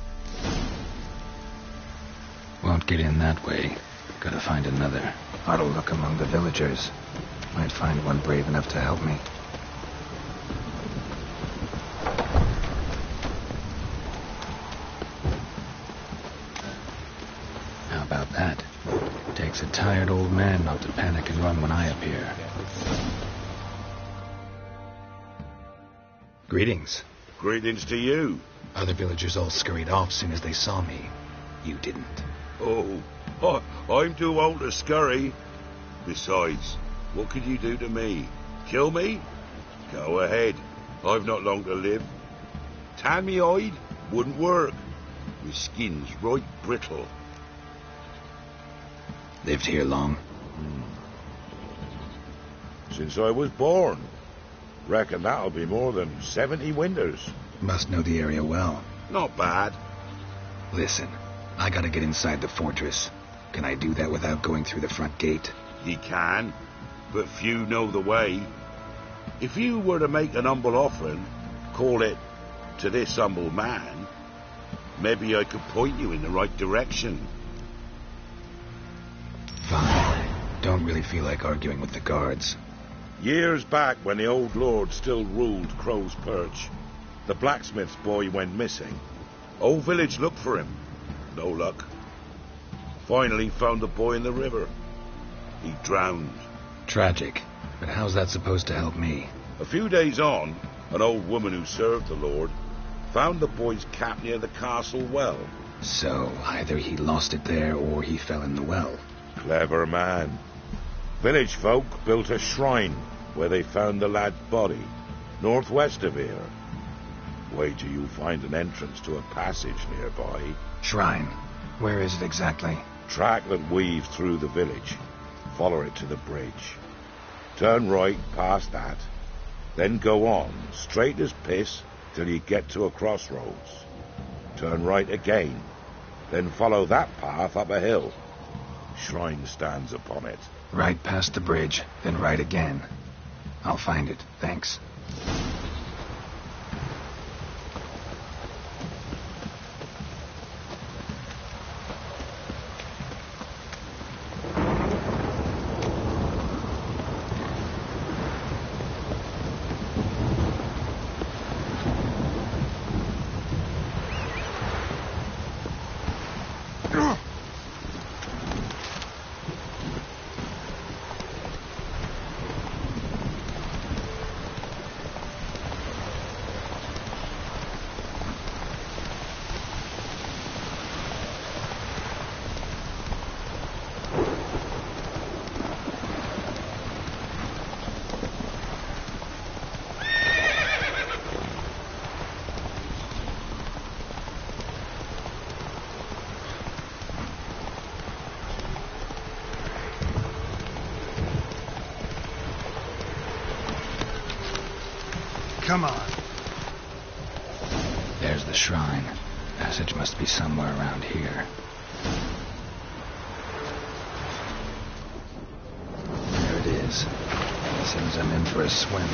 Won't get in that way. Gotta find another. Ought to look among the villagers. Might find one brave enough to help me. How about that? Takes a tired old man not to panic and run when I appear. Greetings. Greetings to you. Other villagers all scurried off soon as they saw me. You didn't. Oh, I'm too old to scurry. Besides, what could you do to me? Kill me? Go ahead. I've not long to live. Tan me hide? Wouldn't work. My skin's right brittle. Lived here long? Since I was born. Reckon that'll be more than 70 winters. Must know the area well. Not bad. Listen, I gotta get inside the fortress. Can I do that without going through the front gate? Ye can, but few know the way. If you were to make an humble offering, call it, to this humble man, maybe I could point you in the right direction. Fine. Don't really feel like arguing with the guards. Years back, when the old lord still ruled Crow's Perch, the blacksmith's boy went missing. Whole village looked for him. No luck. Finally found the boy in the river. He drowned. Tragic. But how's that supposed to help me? A few days on, an old woman who served the lord found the boy's cap near the castle well. So, either he lost it there or he fell in the well. Clever man. Village folk built a shrine where they found the lad's body, northwest of here. Wager you'll find an entrance to a passage nearby. Shrine? Where is it exactly? Track that weaves through the village. Follow it to the bridge. Turn right past that. Then go on, straight as piss, till you get to a crossroads. Turn right again. Then follow that path up a hill. Shrine stands upon it. Right past the bridge, then right again. I'll find it, thanks. Come on. There's the shrine. Passage must be somewhere around here. There it is. Seems I'm in for a swim.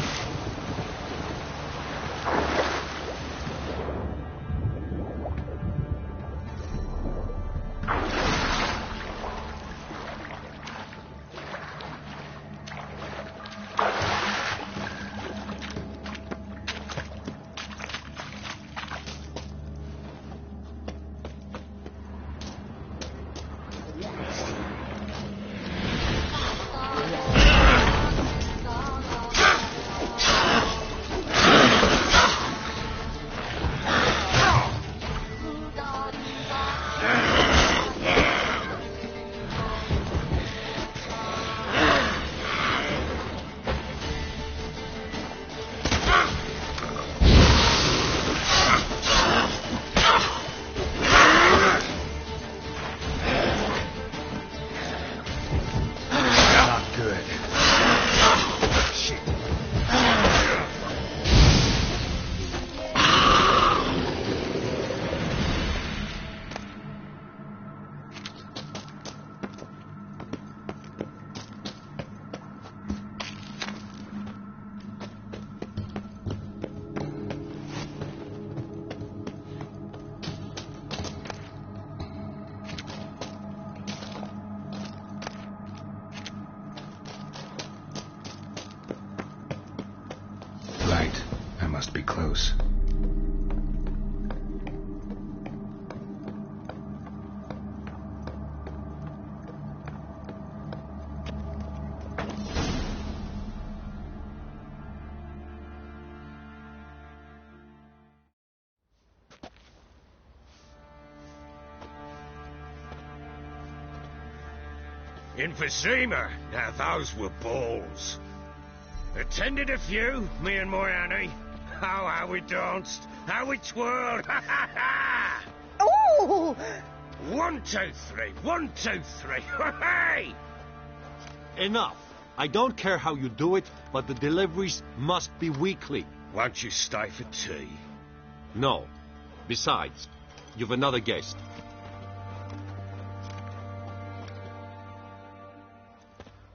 close. Emphysema. Now those were balls. Attended a few, me and my Annie. Oh, how we danced, how we twirled. Ha ha ha! Oh! 1, 2, 3. 1, 2, 3. Hey! Enough. I don't care how you do it, but the deliveries must be weekly. Won't you stay for tea? No. Besides, you've another guest.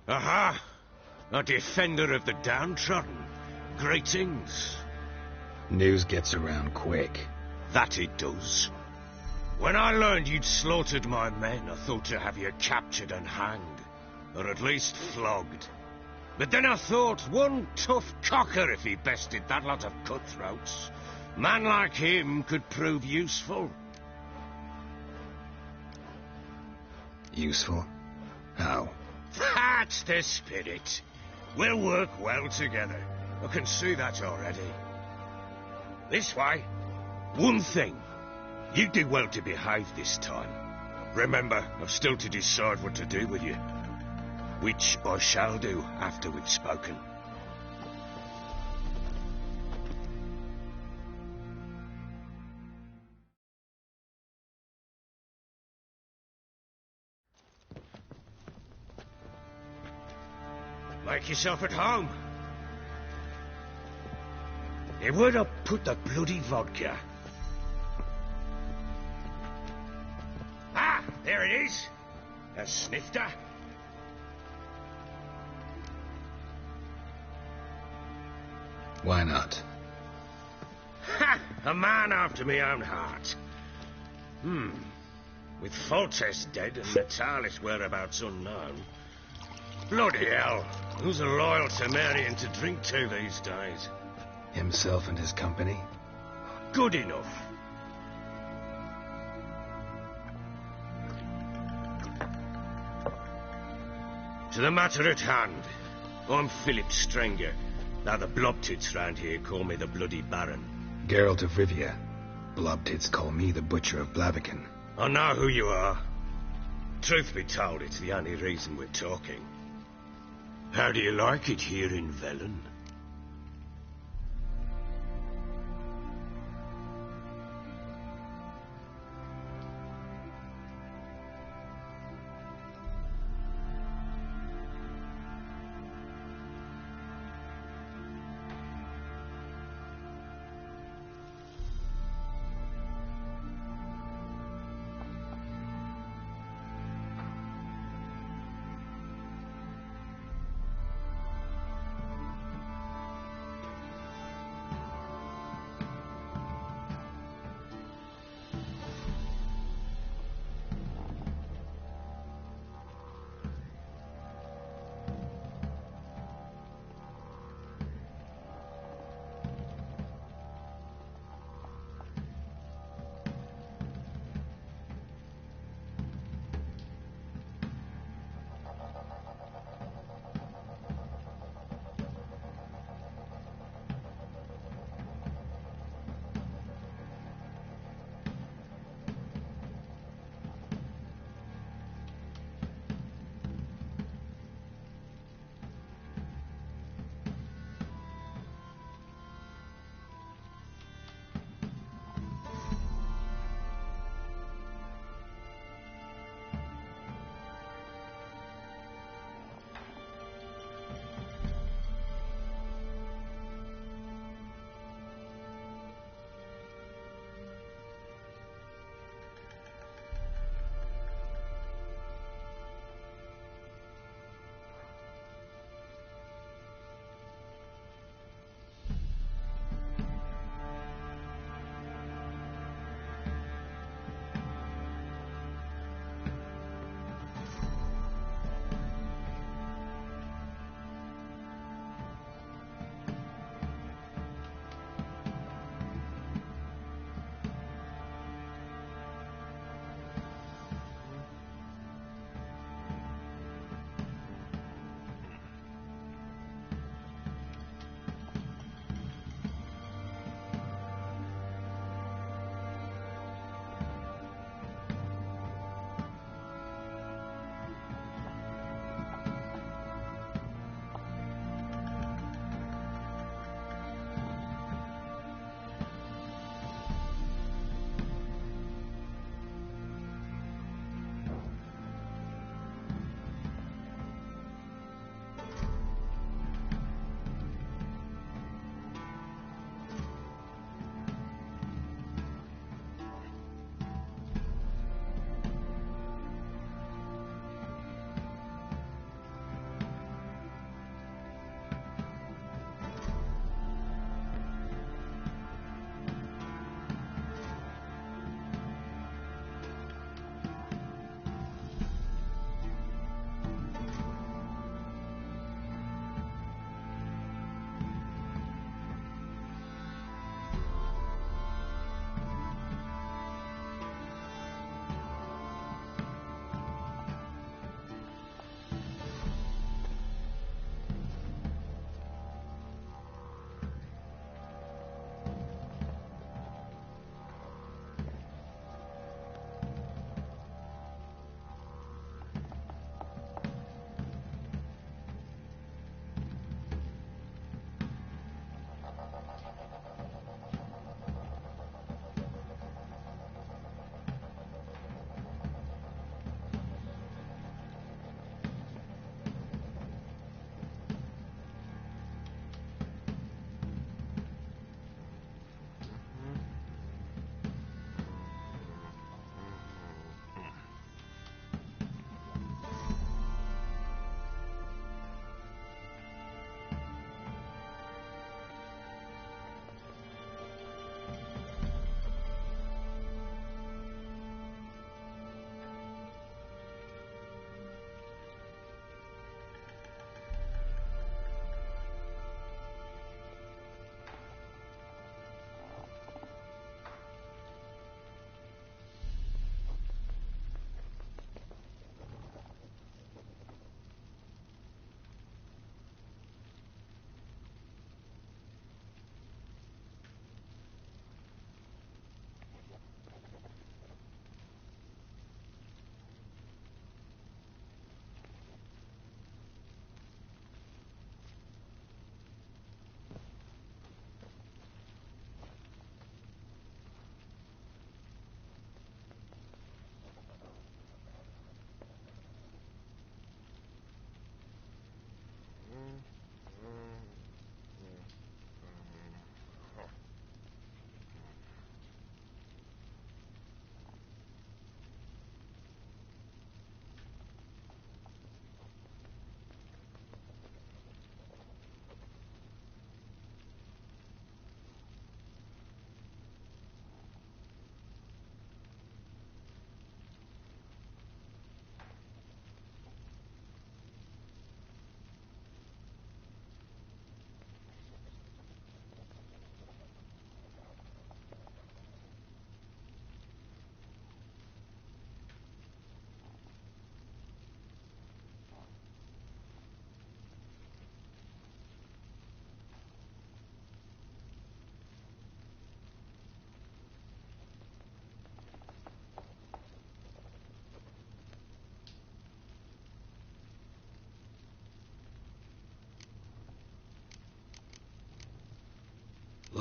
Aha! A defender of the downtrodden. Greetings. News gets around quick. That it does. When I learned you'd slaughtered my men, I thought to have you captured and hanged. Or at least flogged. But then I thought, one tough cocker if he bested that lot of cutthroats. Man like him could prove useful. Useful? How? That's the spirit. We'll work well together. I can see that already. This way. One thing. You do well to behave this time. Remember, I've still to decide what to do with you. Which I shall do after we've spoken. Make yourself at home. Where'd I put the bloody vodka? Ah, there it is. A snifter. Why not? Ha! A man after my own heart. With Foltest dead and Natalis whereabouts unknown. Bloody hell. Who's loyal to Marion to drink to these days? Himself and his company? Good enough. To the matter at hand. I'm Philip Strenger. Now the Blobtits round here call me the Bloody Baron. Geralt of Rivia. Blobtits call me the Butcher of Blaviken. I know who you are. Truth be told, it's the only reason we're talking. How do you like it here in Velen?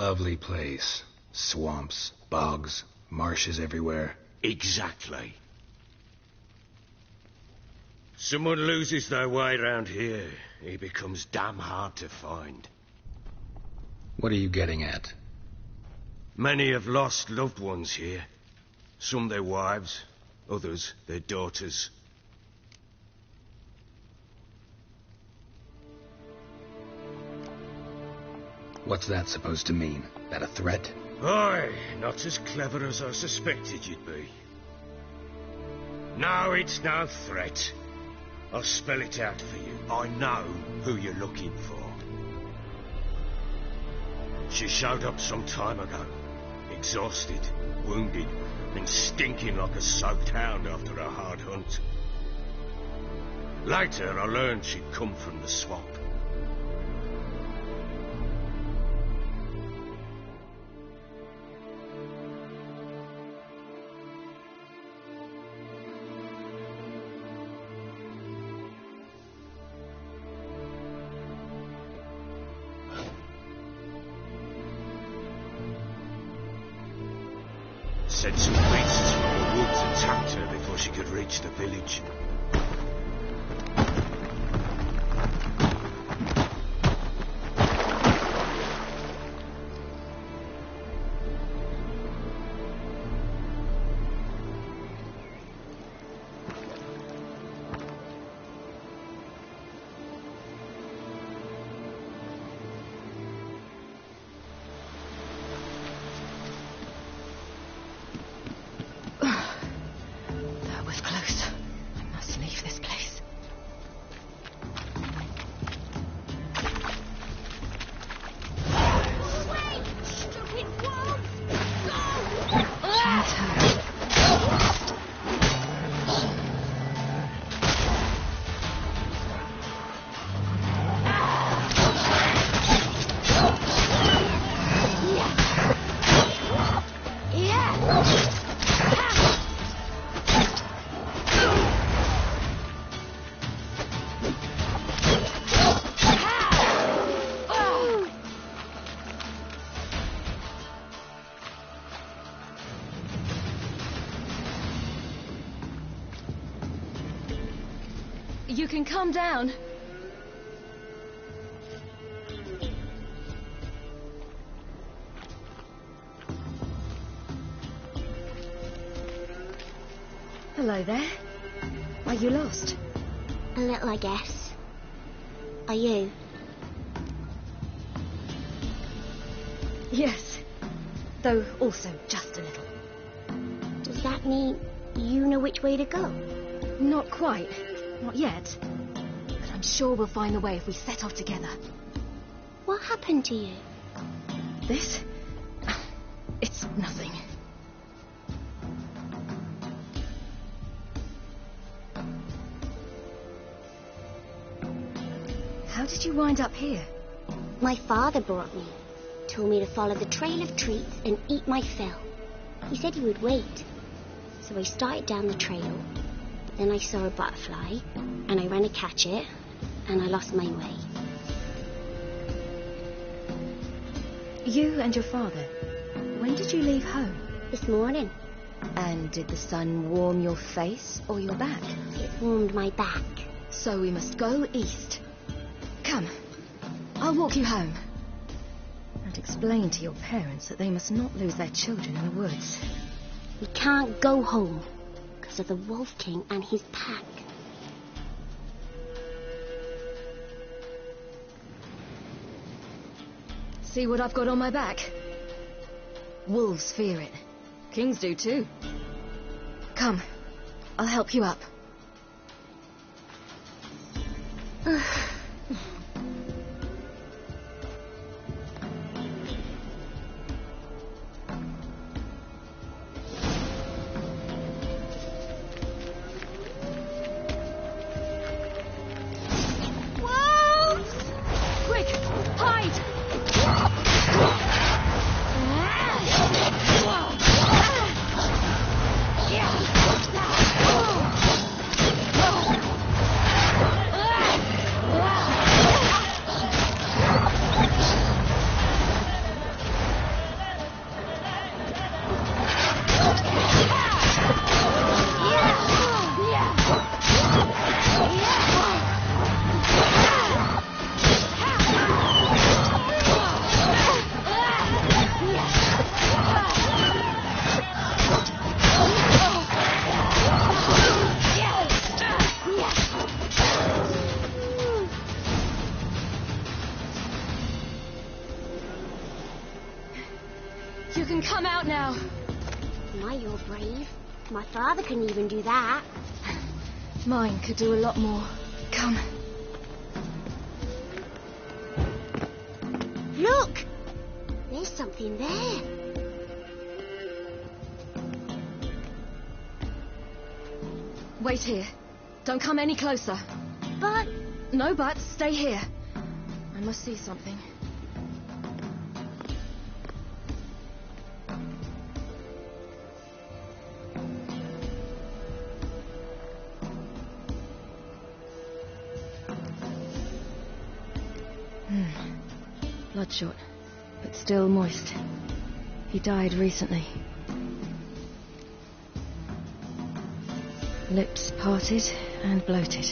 Lovely place. Swamps, bogs, marshes everywhere. Exactly. Someone loses their way around here, he becomes damn hard to find. What are you getting at? Many have lost loved ones here. Some their wives, others their daughters. What's that supposed to mean? That a threat? Aye, not as clever as I suspected you'd be. No, it's no threat. I'll spell it out for you. I know who you're looking for. She showed up some time ago. Exhausted, wounded, and stinking like a soaked hound after a hard hunt. Later, I learned she'd come from the swamp. Said some beasts from the woods attacked her before she could reach the village. You can calm down. Hello there. Are you lost? A little, I guess. Are you? Yes. Though also just a little. Does that mean you know which way to go? Not quite. Not yet. But I'm sure we'll find the way if we set off together. What happened to you? This? It's nothing. How did you wind up here? My father brought me. Told me to follow the trail of treats and eat my fill. He said he would wait. So I started down the trail. Then I saw a butterfly, and I ran to catch it, and I lost my way. You and your father, when did you leave home? This morning. And did the sun warm your face or your back? It warmed my back. So we must go east. Come, I'll walk you home. And explain to your parents that they must not lose their children in the woods. We can't go home. Of the Wolf King and his pack. See what I've got on my back? Wolves fear it. Kings do too. Come, I'll help you up. Yeah. you're brave. My father couldn't even do that. Mine could do a lot more. Come. Look! There's something there. Wait here. Don't come any closer. But... No buts. Stay here. I must see something. Bloodshot, but still moist. He died recently. Lips parted and bloated.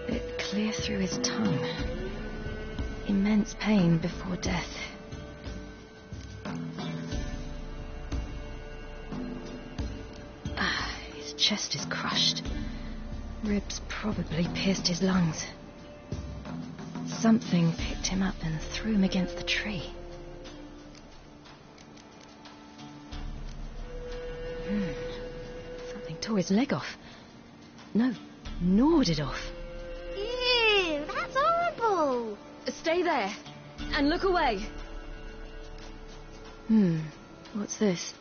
Bit clear through his tongue. Immense pain before death. His chest is crushed. Ribs probably pierced his lungs. Something picked him up and threw him against the tree. Something tore his leg off. No, gnawed it off. Ew, that's horrible. Stay there and look away. What's this?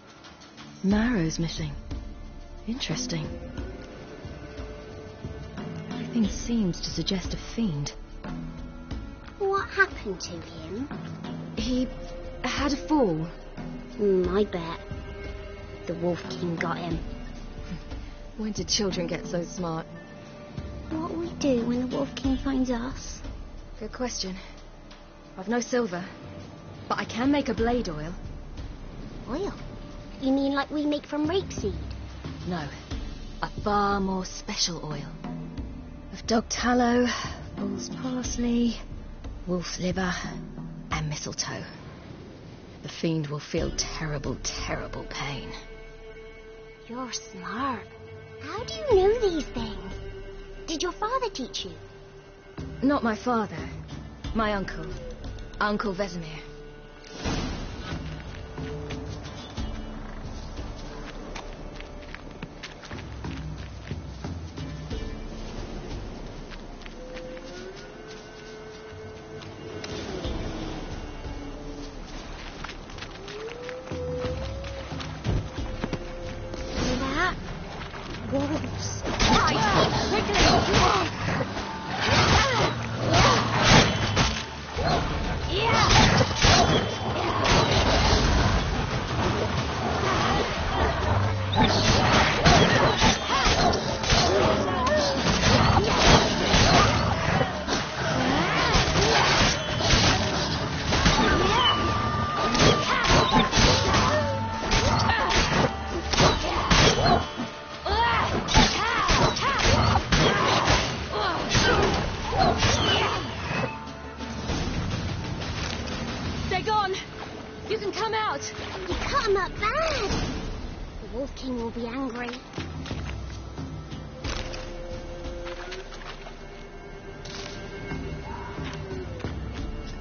Marrow's missing. Interesting. Everything seems to suggest a fiend. What happened to him? He had a fall. I bet. The Wolf King got him. When did children get so smart? What will we do when the Wolf King finds us? Good question. I've no silver, but I can make a blade oil. Oil? You mean like we make from rapeseed? No, a far more special oil. Of dog tallow, bull's parsley, wolf liver, and mistletoe. The fiend will feel terrible, terrible pain. You're smart. How do you know these things? Did your father teach you? Not my father. My uncle. Uncle Vesemir.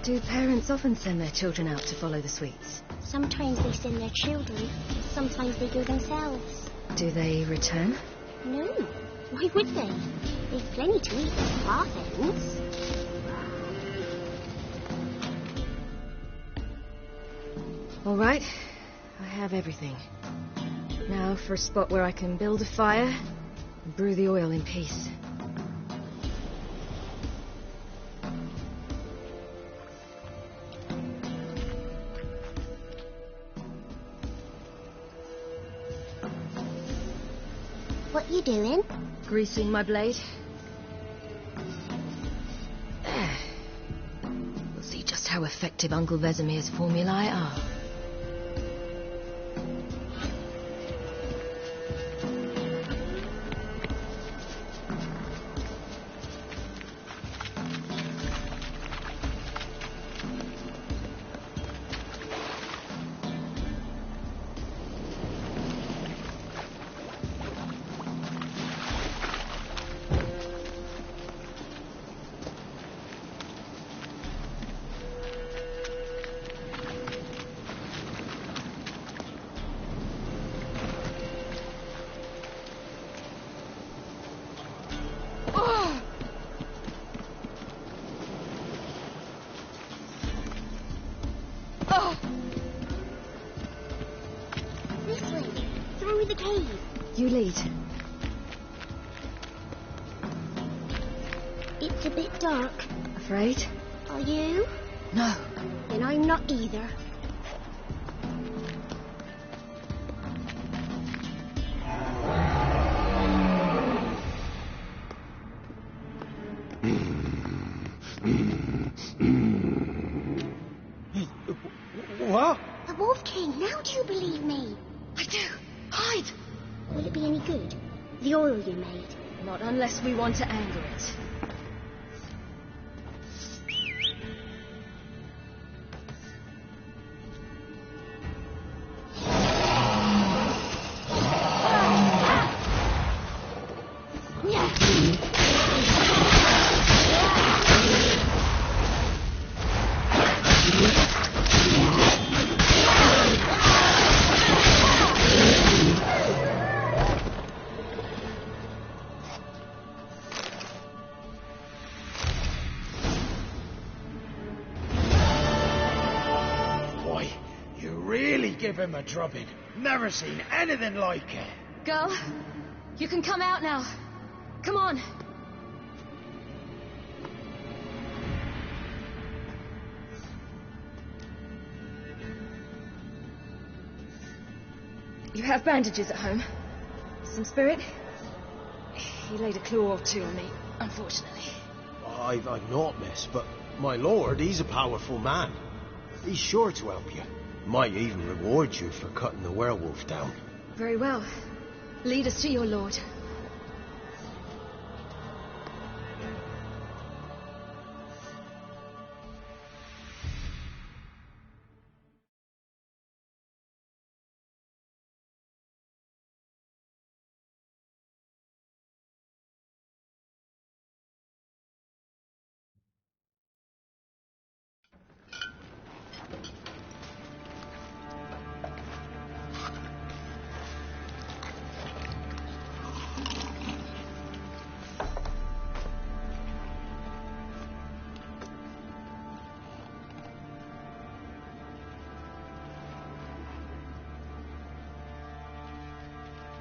Do parents often send their children out to follow the sweets? Sometimes they send their children, sometimes they go themselves. Do they return? No. Why would they? They've plenty to eat for half-ends. All right. I have everything. Now for a spot where I can build a fire and brew the oil in peace. What you doing? Greasing my blade. We'll see just how effective Uncle Vesemir's formulae are. me the cave. You lead. It's a bit dark. Afraid? Are you? No. Then I'm not either. What? The Wolf King, now do you believe me? I do. Hide! Will it be any good? The oil you made? Not unless we want to anger it. Give him a drubbing. Never seen anything like it. Girl, you can come out now. Come on. You have bandages at home? Some spirit? He laid a claw or two on me, unfortunately. I've naught, miss, but my lord, he's a powerful man. He's sure to help you. Might even reward you for cutting the werewolf down. Very well. Lead us to your lord.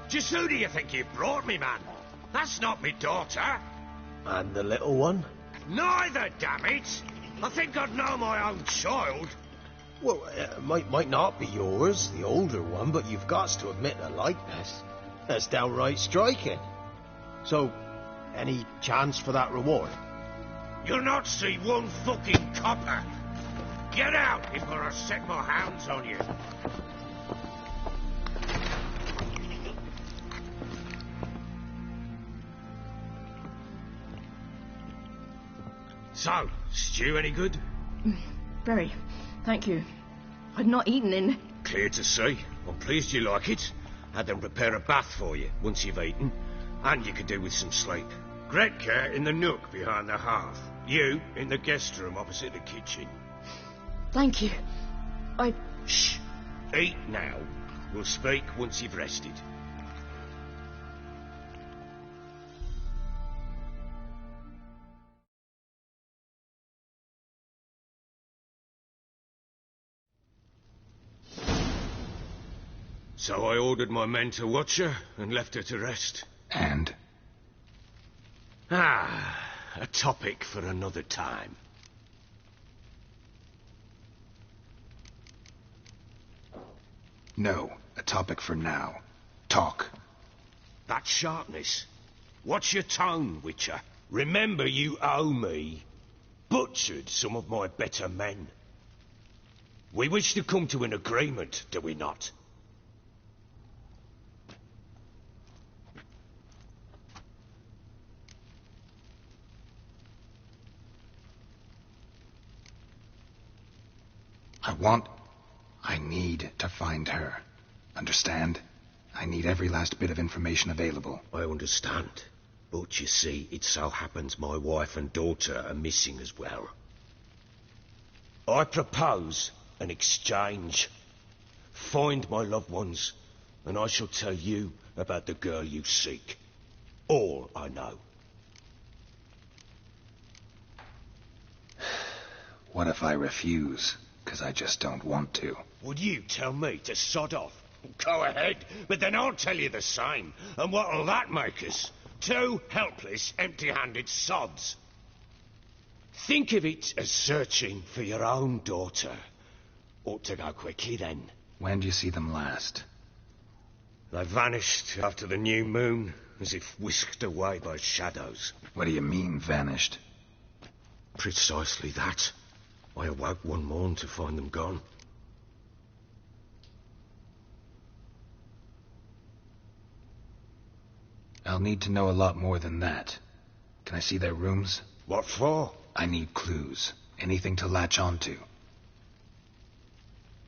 Just who do you think you brought me, man? That's not me daughter. And the little one? Neither, damn it! I think I'd know my own child. Well, might not be yours, the older one, but you've got to admit a likeness. That's downright striking. So, any chance for that reward? You'll not see one fucking copper. Get out before I set my hounds on you. So, stew any good? Very. Thank you. I've not eaten in... Clear to see. I'm pleased you like it. Had them prepare a bath for you once you've eaten. And you could do with some sleep. Gretka in the nook behind the hearth. You in the guest room opposite the kitchen. Thank you. Shh. Eat now. We'll speak once you've rested. So I ordered my men to watch her and left her to rest. And? A topic for another time. No, a topic for now. Talk. That sharpness. Watch your tone, Witcher. Remember you owe me. Butchered some of my better men. We wish to come to an agreement, do we not? I need to find her. Understand? I need every last bit of information available. I understand. But you see, it so happens my wife and daughter are missing as well. I propose an exchange. Find my loved ones, and I shall tell you about the girl you seek. All I know. What if I refuse? Because I just don't want to. Would you tell me to sod off? Go ahead, but then I'll tell you the same. And what'll that make us? Two helpless, empty-handed sods. Think of it as searching for your own daughter. Ought to go quickly, then. When do you see them last? They vanished after the new moon, as if whisked away by shadows. What do you mean, vanished? Precisely that. I awoke one morn to find them gone. I'll need to know a lot more than that. Can I see their rooms? What for? I need clues. Anything to latch onto.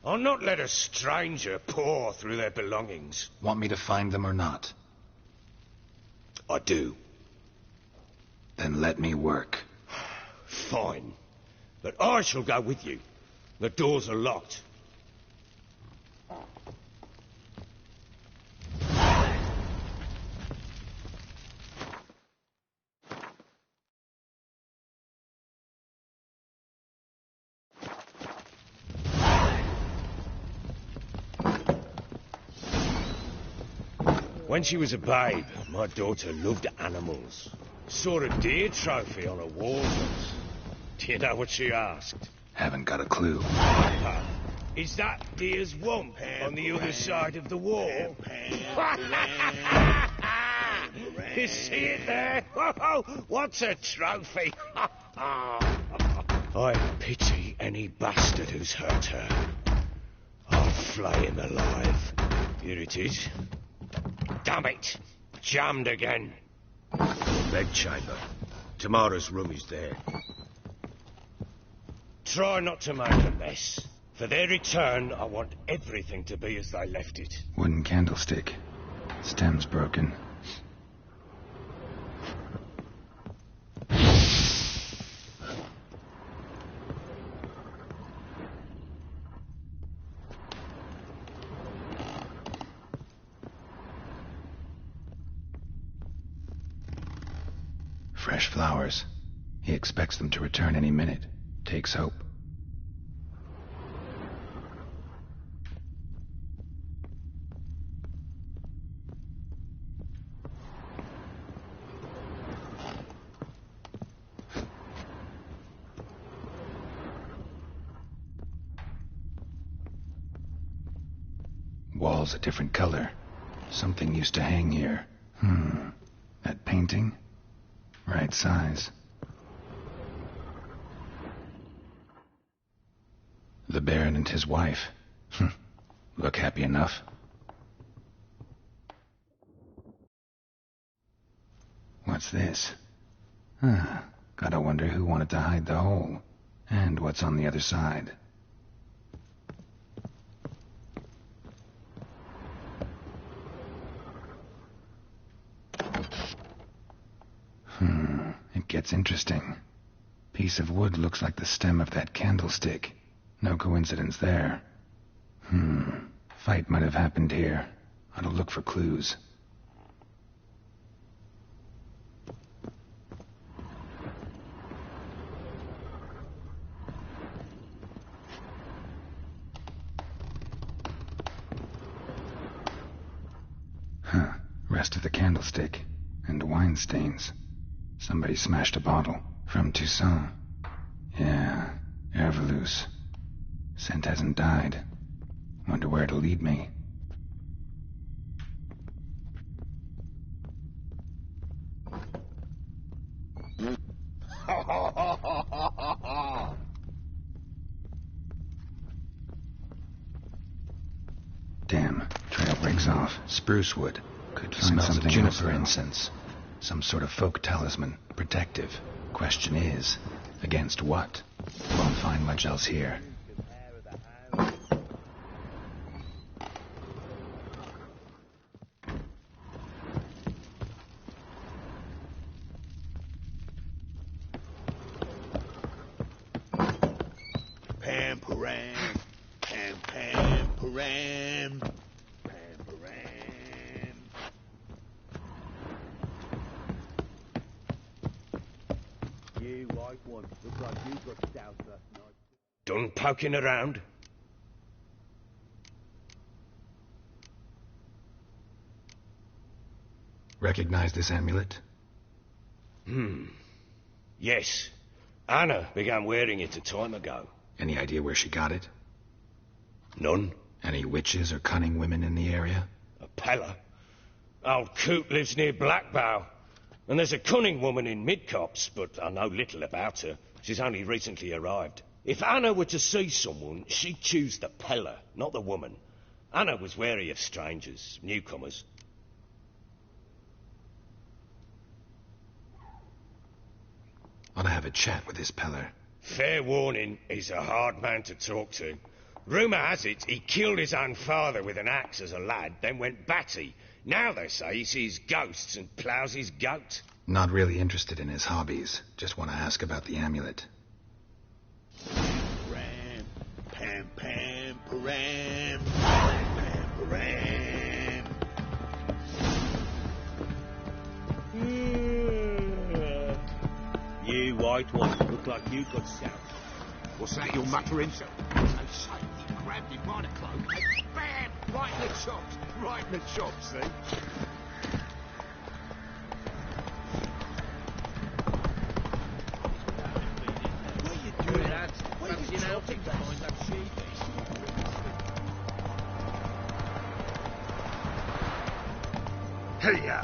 I'll not let a stranger pore through their belongings. Want me to find them or not? I do. Then let me work. Fine. But I shall go with you. The doors are locked. When she was a babe, my daughter loved animals. Saw a deer trophy on a wall once. Do you know what she asked? Haven't got a clue. Papa, is that deer's wump on the other side of the wall? You see it there? What's a trophy? I pity any bastard who's hurt her. I'll flay him alive. Here it is. Damn it! Jammed again. Bedchamber. Tamara's room is there. Try not to make a mess. For their return, I want everything to be as they left it. Wooden candlestick. Stem's broken. Fresh flowers. He expects them to return any minute. Takes hope. Walls a different color. Something used to hang here. That painting? Right size. The Baron and his wife. Look happy enough. What's this? Gotta wonder who wanted to hide the hole. And what's on the other side. It gets interesting. Piece of wood looks like the stem of that candlestick. No coincidence there. Fight might have happened here. Ought to look for clues. Rest of the candlestick. And wine stains. Somebody smashed a bottle. From Toussaint. Yeah, Herveloos. Scent hasn't died. Wonder where it'll lead me. Damn, trail breaks off. Spruce wood. Could find something juniper incense. Some sort of folk talisman. Protective. Question is, against what? Won't find much else here. Pam-param, pam-pam-param, pam-param. You right one. Looks like you got stout last night. Done poking around? Recognize this amulet? Yes. Anna began wearing it a time ago. Any idea where she got it? None. Any witches or cunning women in the area? A Pella. Old Coot lives near Blackbow. And there's a cunning woman in Midcopse, but I know little about her. She's only recently arrived. If Anna were to see someone, she'd choose the Pella, not the woman. Anna was wary of strangers, newcomers. Ought to have a chat with this Peller. Fair warning, he's a hard man to talk to. Rumour has it he killed his own father with an axe as a lad, then went batty. Now they say he sees ghosts and ploughs his goat. Not really interested in his hobbies. Just want to ask about the amulet. Ram, pam, pam, param, pam, param. You white one, look like you got south. What's that you're muttering? So say he grabbed him by the cloak and bam! Right in the chops. Right in the chops, see? What are you doing, lad? What are you talking behind that sheep? Hey-ya!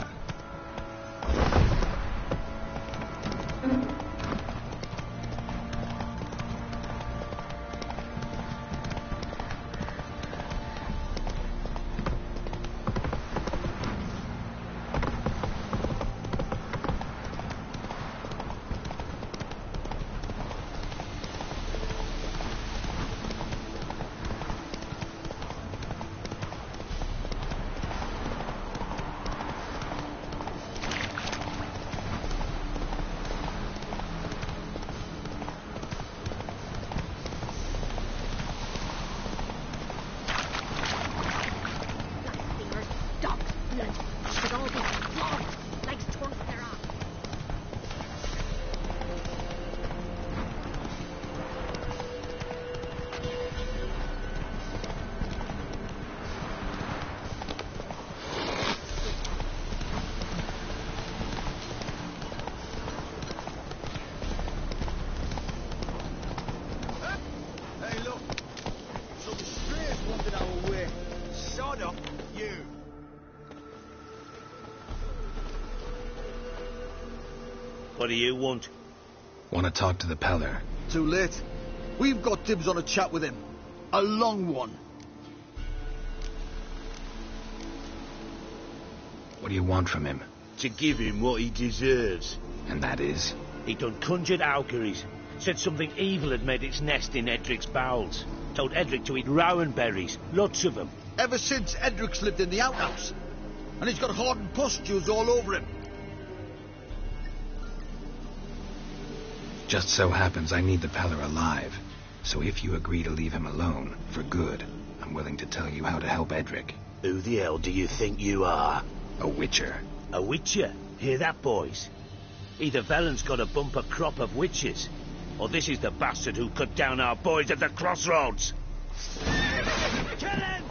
What do you want? Want to talk to the Peller. Too late. We've got dibs on a chat with him. A long one. What do you want from him? To give him what he deserves. And that is? He done conjured auguries. Said something evil had made its nest in Edric's bowels. Told Edric to eat rowan berries. Lots of them. Ever since Edric's lived in the outhouse. And he's got hardened pustules all over him. Just so happens I need the Peller alive. So if you agree to leave him alone, for good, I'm willing to tell you how to help Edric. Who the hell do you think you are? A witcher. A witcher? Hear that, boys? Either Velen's got a bumper crop of witches, or this is the bastard who cut down our boys at the crossroads. Kill him!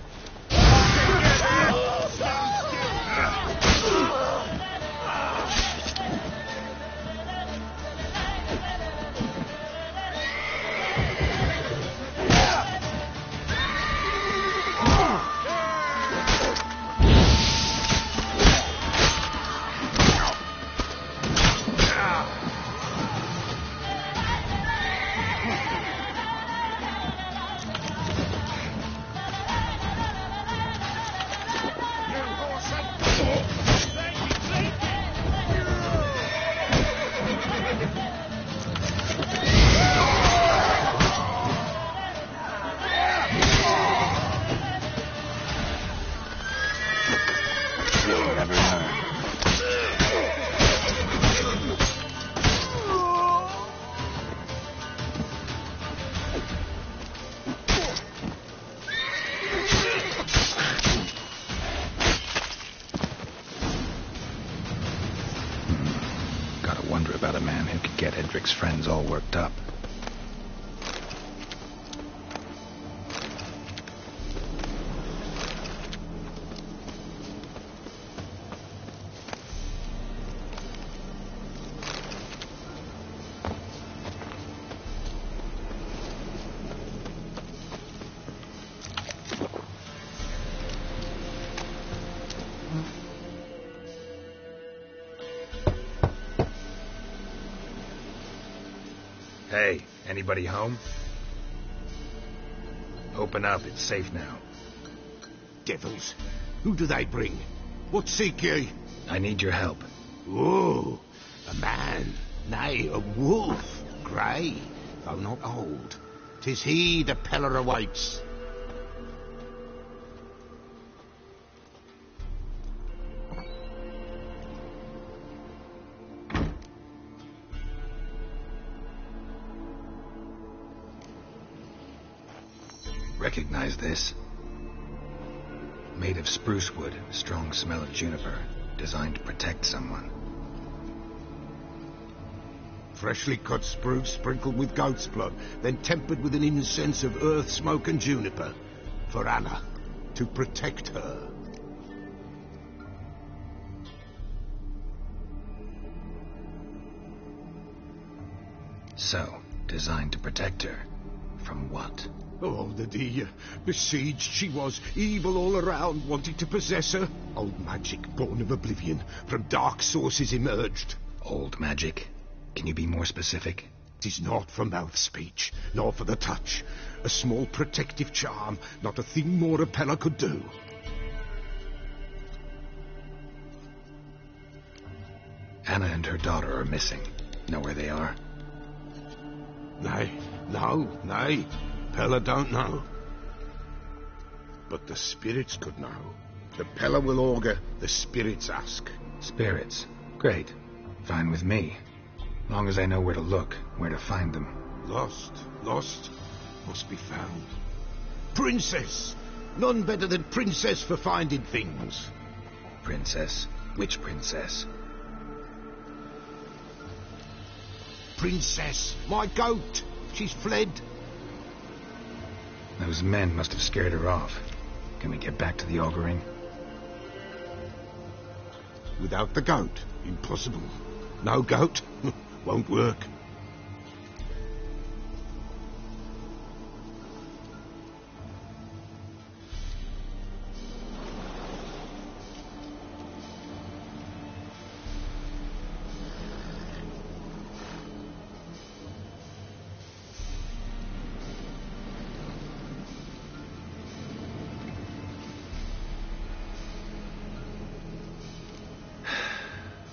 About a man who could get Edric's friends all worked up. Hey, anybody home? Open up, it's safe now. Devils, who do they bring? What seek ye? I need your help. Oh, a man, nay, a wolf, grey, though not old. 'Tis he the Peller awaits. Recognize this? Made of spruce wood, strong smell of juniper, designed to protect someone. Freshly cut spruce sprinkled with goat's blood, then tempered with an incense of earth, smoke and juniper. For Anna, to protect her. So, designed to protect her. From what? Oh, the besieged she was, evil all around, wanting to possess her. Old magic, born of oblivion, from dark sources emerged. Old magic? Can you be more specific? 'Tis not for mouth speech, nor for the touch. A small protective charm, not a thing more a Peller could do. Anna and her daughter are missing. Know where they are? Nay, Peller don't know. But the spirits could know. The Peller will augur, the spirits ask. Spirits? Great. Fine with me. Long as I know where to look, where to find them. Lost, must be found. Princess! None better than Princess for finding things. Princess? Which princess? Princess, my goat! She's fled. Those men must have scared her off. Can we get back to the auguring? Without the goat, impossible. No goat, won't work.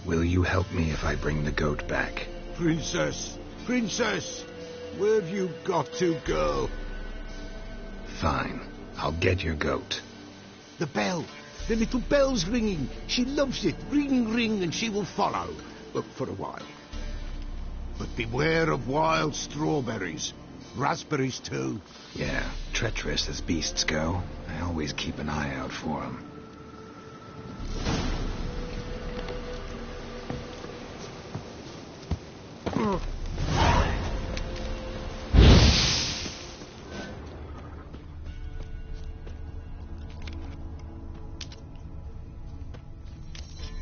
Will you help me if I bring the goat back? Princess! Where have you got to, girl? Fine. I'll get your goat. The bell! The little bell's ringing. She loves it. Ring, ring, and she will follow. But for a while. But beware of wild strawberries. Raspberries, too. Yeah, treacherous as beasts go. I always keep an eye out for them.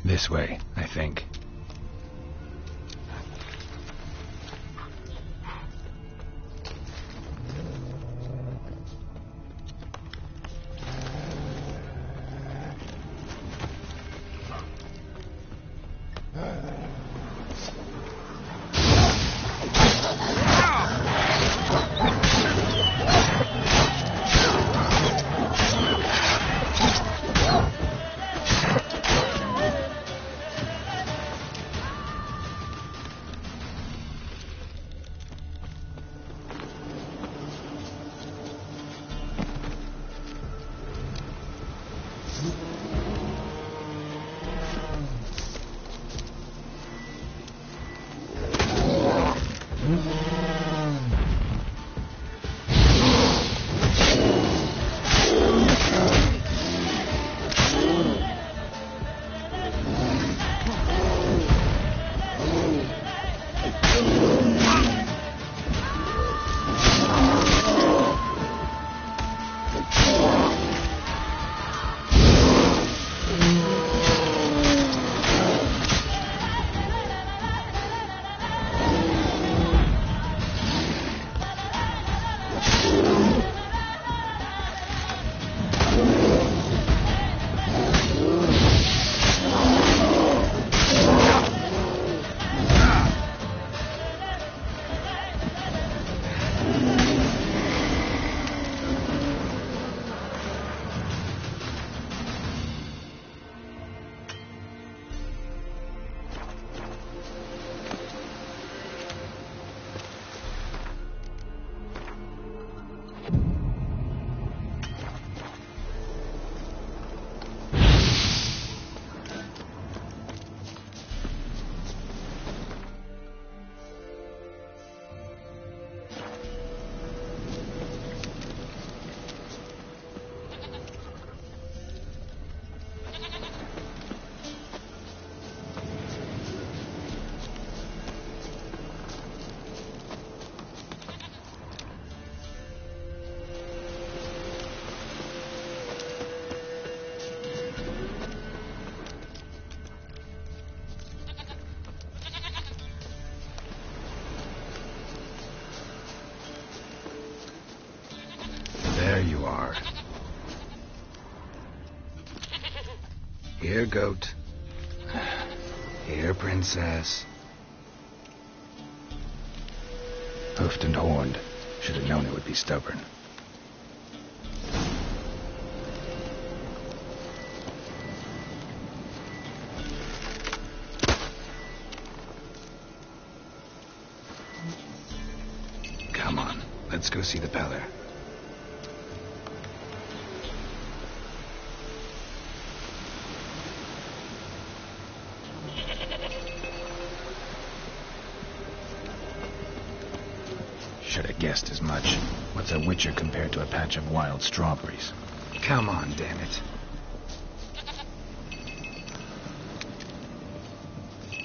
This way, I think. Here, goat. Here, princess. Hoofed and horned. Should have known it would be stubborn. Come on, let's go see the Peller. Should have guessed as much. What's a witcher compared to a patch of wild strawberries? Come on, damn it.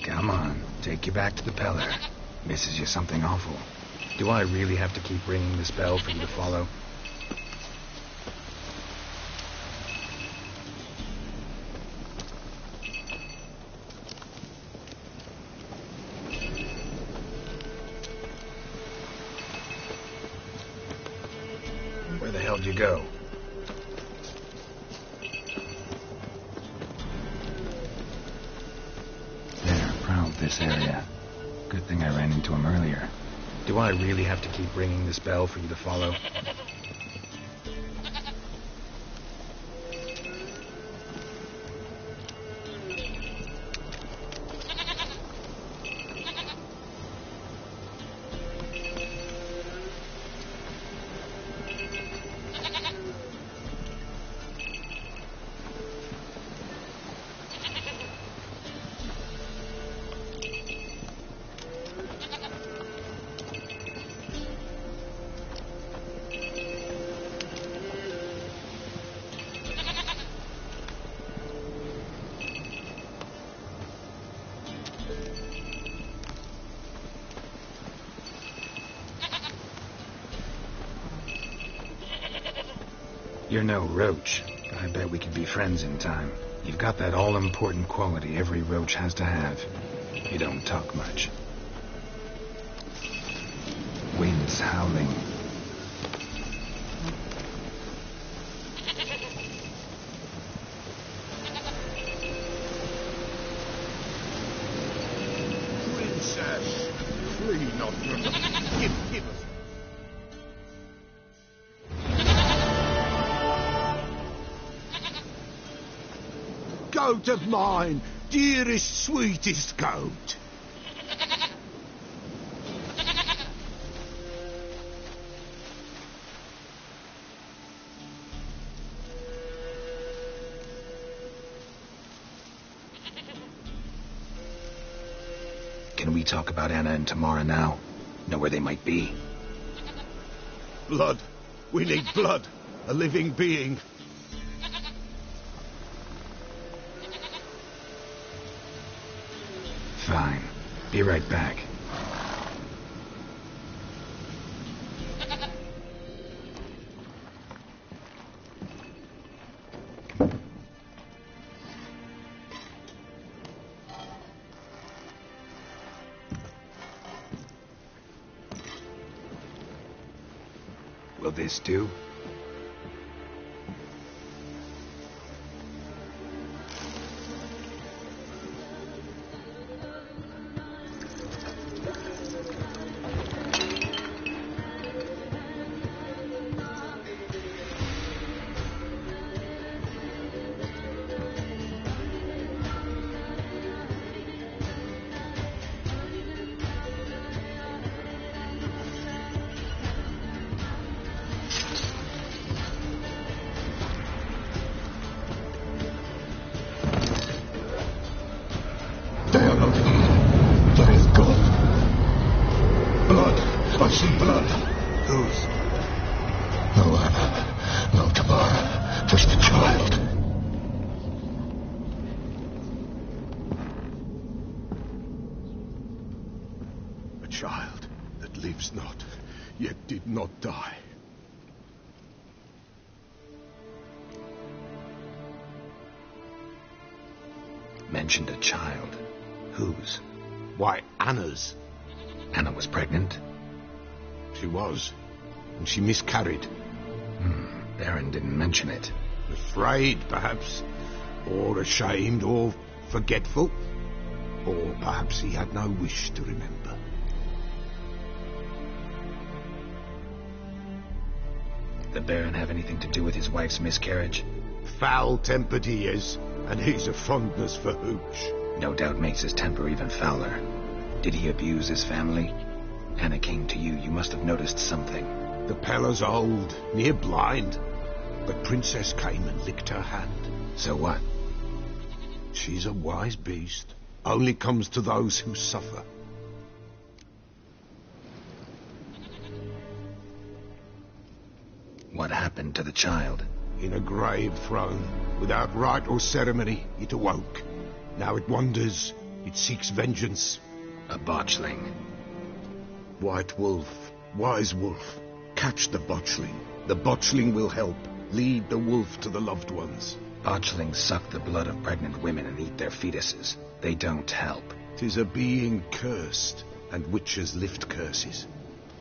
Come on, take you back to the Peller. Misses you something awful. Do I really have to keep ringing this bell for you to follow? Where the hell did you go? There, prowled this area. Good thing I ran into him earlier. Do I really have to keep ringing this bell for you to follow? You're no roach, but I bet we could be friends in time. You've got that all-important quality every roach has to have. You don't talk much. Wind's howling. Princess, flee not from us. Give us. Goat of mine, dearest, sweetest goat. Can we talk about Anna and Tamara now? Know where they might be? Blood. We need blood. A living being. Fine. Be right back. Will this do? I see blood. Whose? No Anna, no Tamara, just a child. A child that lives not, yet did not die. Mentioned a child. Whose? Why, Anna's. Anna was pregnant? She was. And she miscarried. Baron didn't mention it. Afraid, perhaps. Or ashamed, or forgetful. Or perhaps he had no wish to remember. The Baron have anything to do with his wife's miscarriage? Foul-tempered he is, and he's a fondness for hooch. No doubt makes his temper even fouler. Did he abuse his family? Anna came to you. You must have noticed something. The Pella's old, near blind. But Princess came and licked her hand. So what? She's a wise beast. Only comes to those who suffer. What happened to the child? In a grave thrown. Without rite or ceremony, it awoke. Now it wanders. It seeks vengeance. A botchling. White Wolf, wise wolf, catch the botchling. The botchling will help. Lead the wolf to the loved ones. Botchlings suck the blood of pregnant women and eat their fetuses. They don't help. 'Tis a being cursed, and witches lift curses.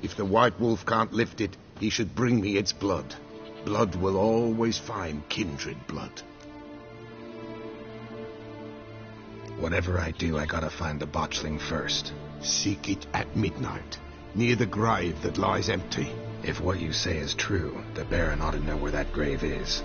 If the White Wolf can't lift it, he should bring me its blood. Blood will always find kindred blood. Whatever I do, I gotta find the botchling first. Seek it at midnight, near the grave that lies empty. If what you say is true, the Baron ought to know where that grave is.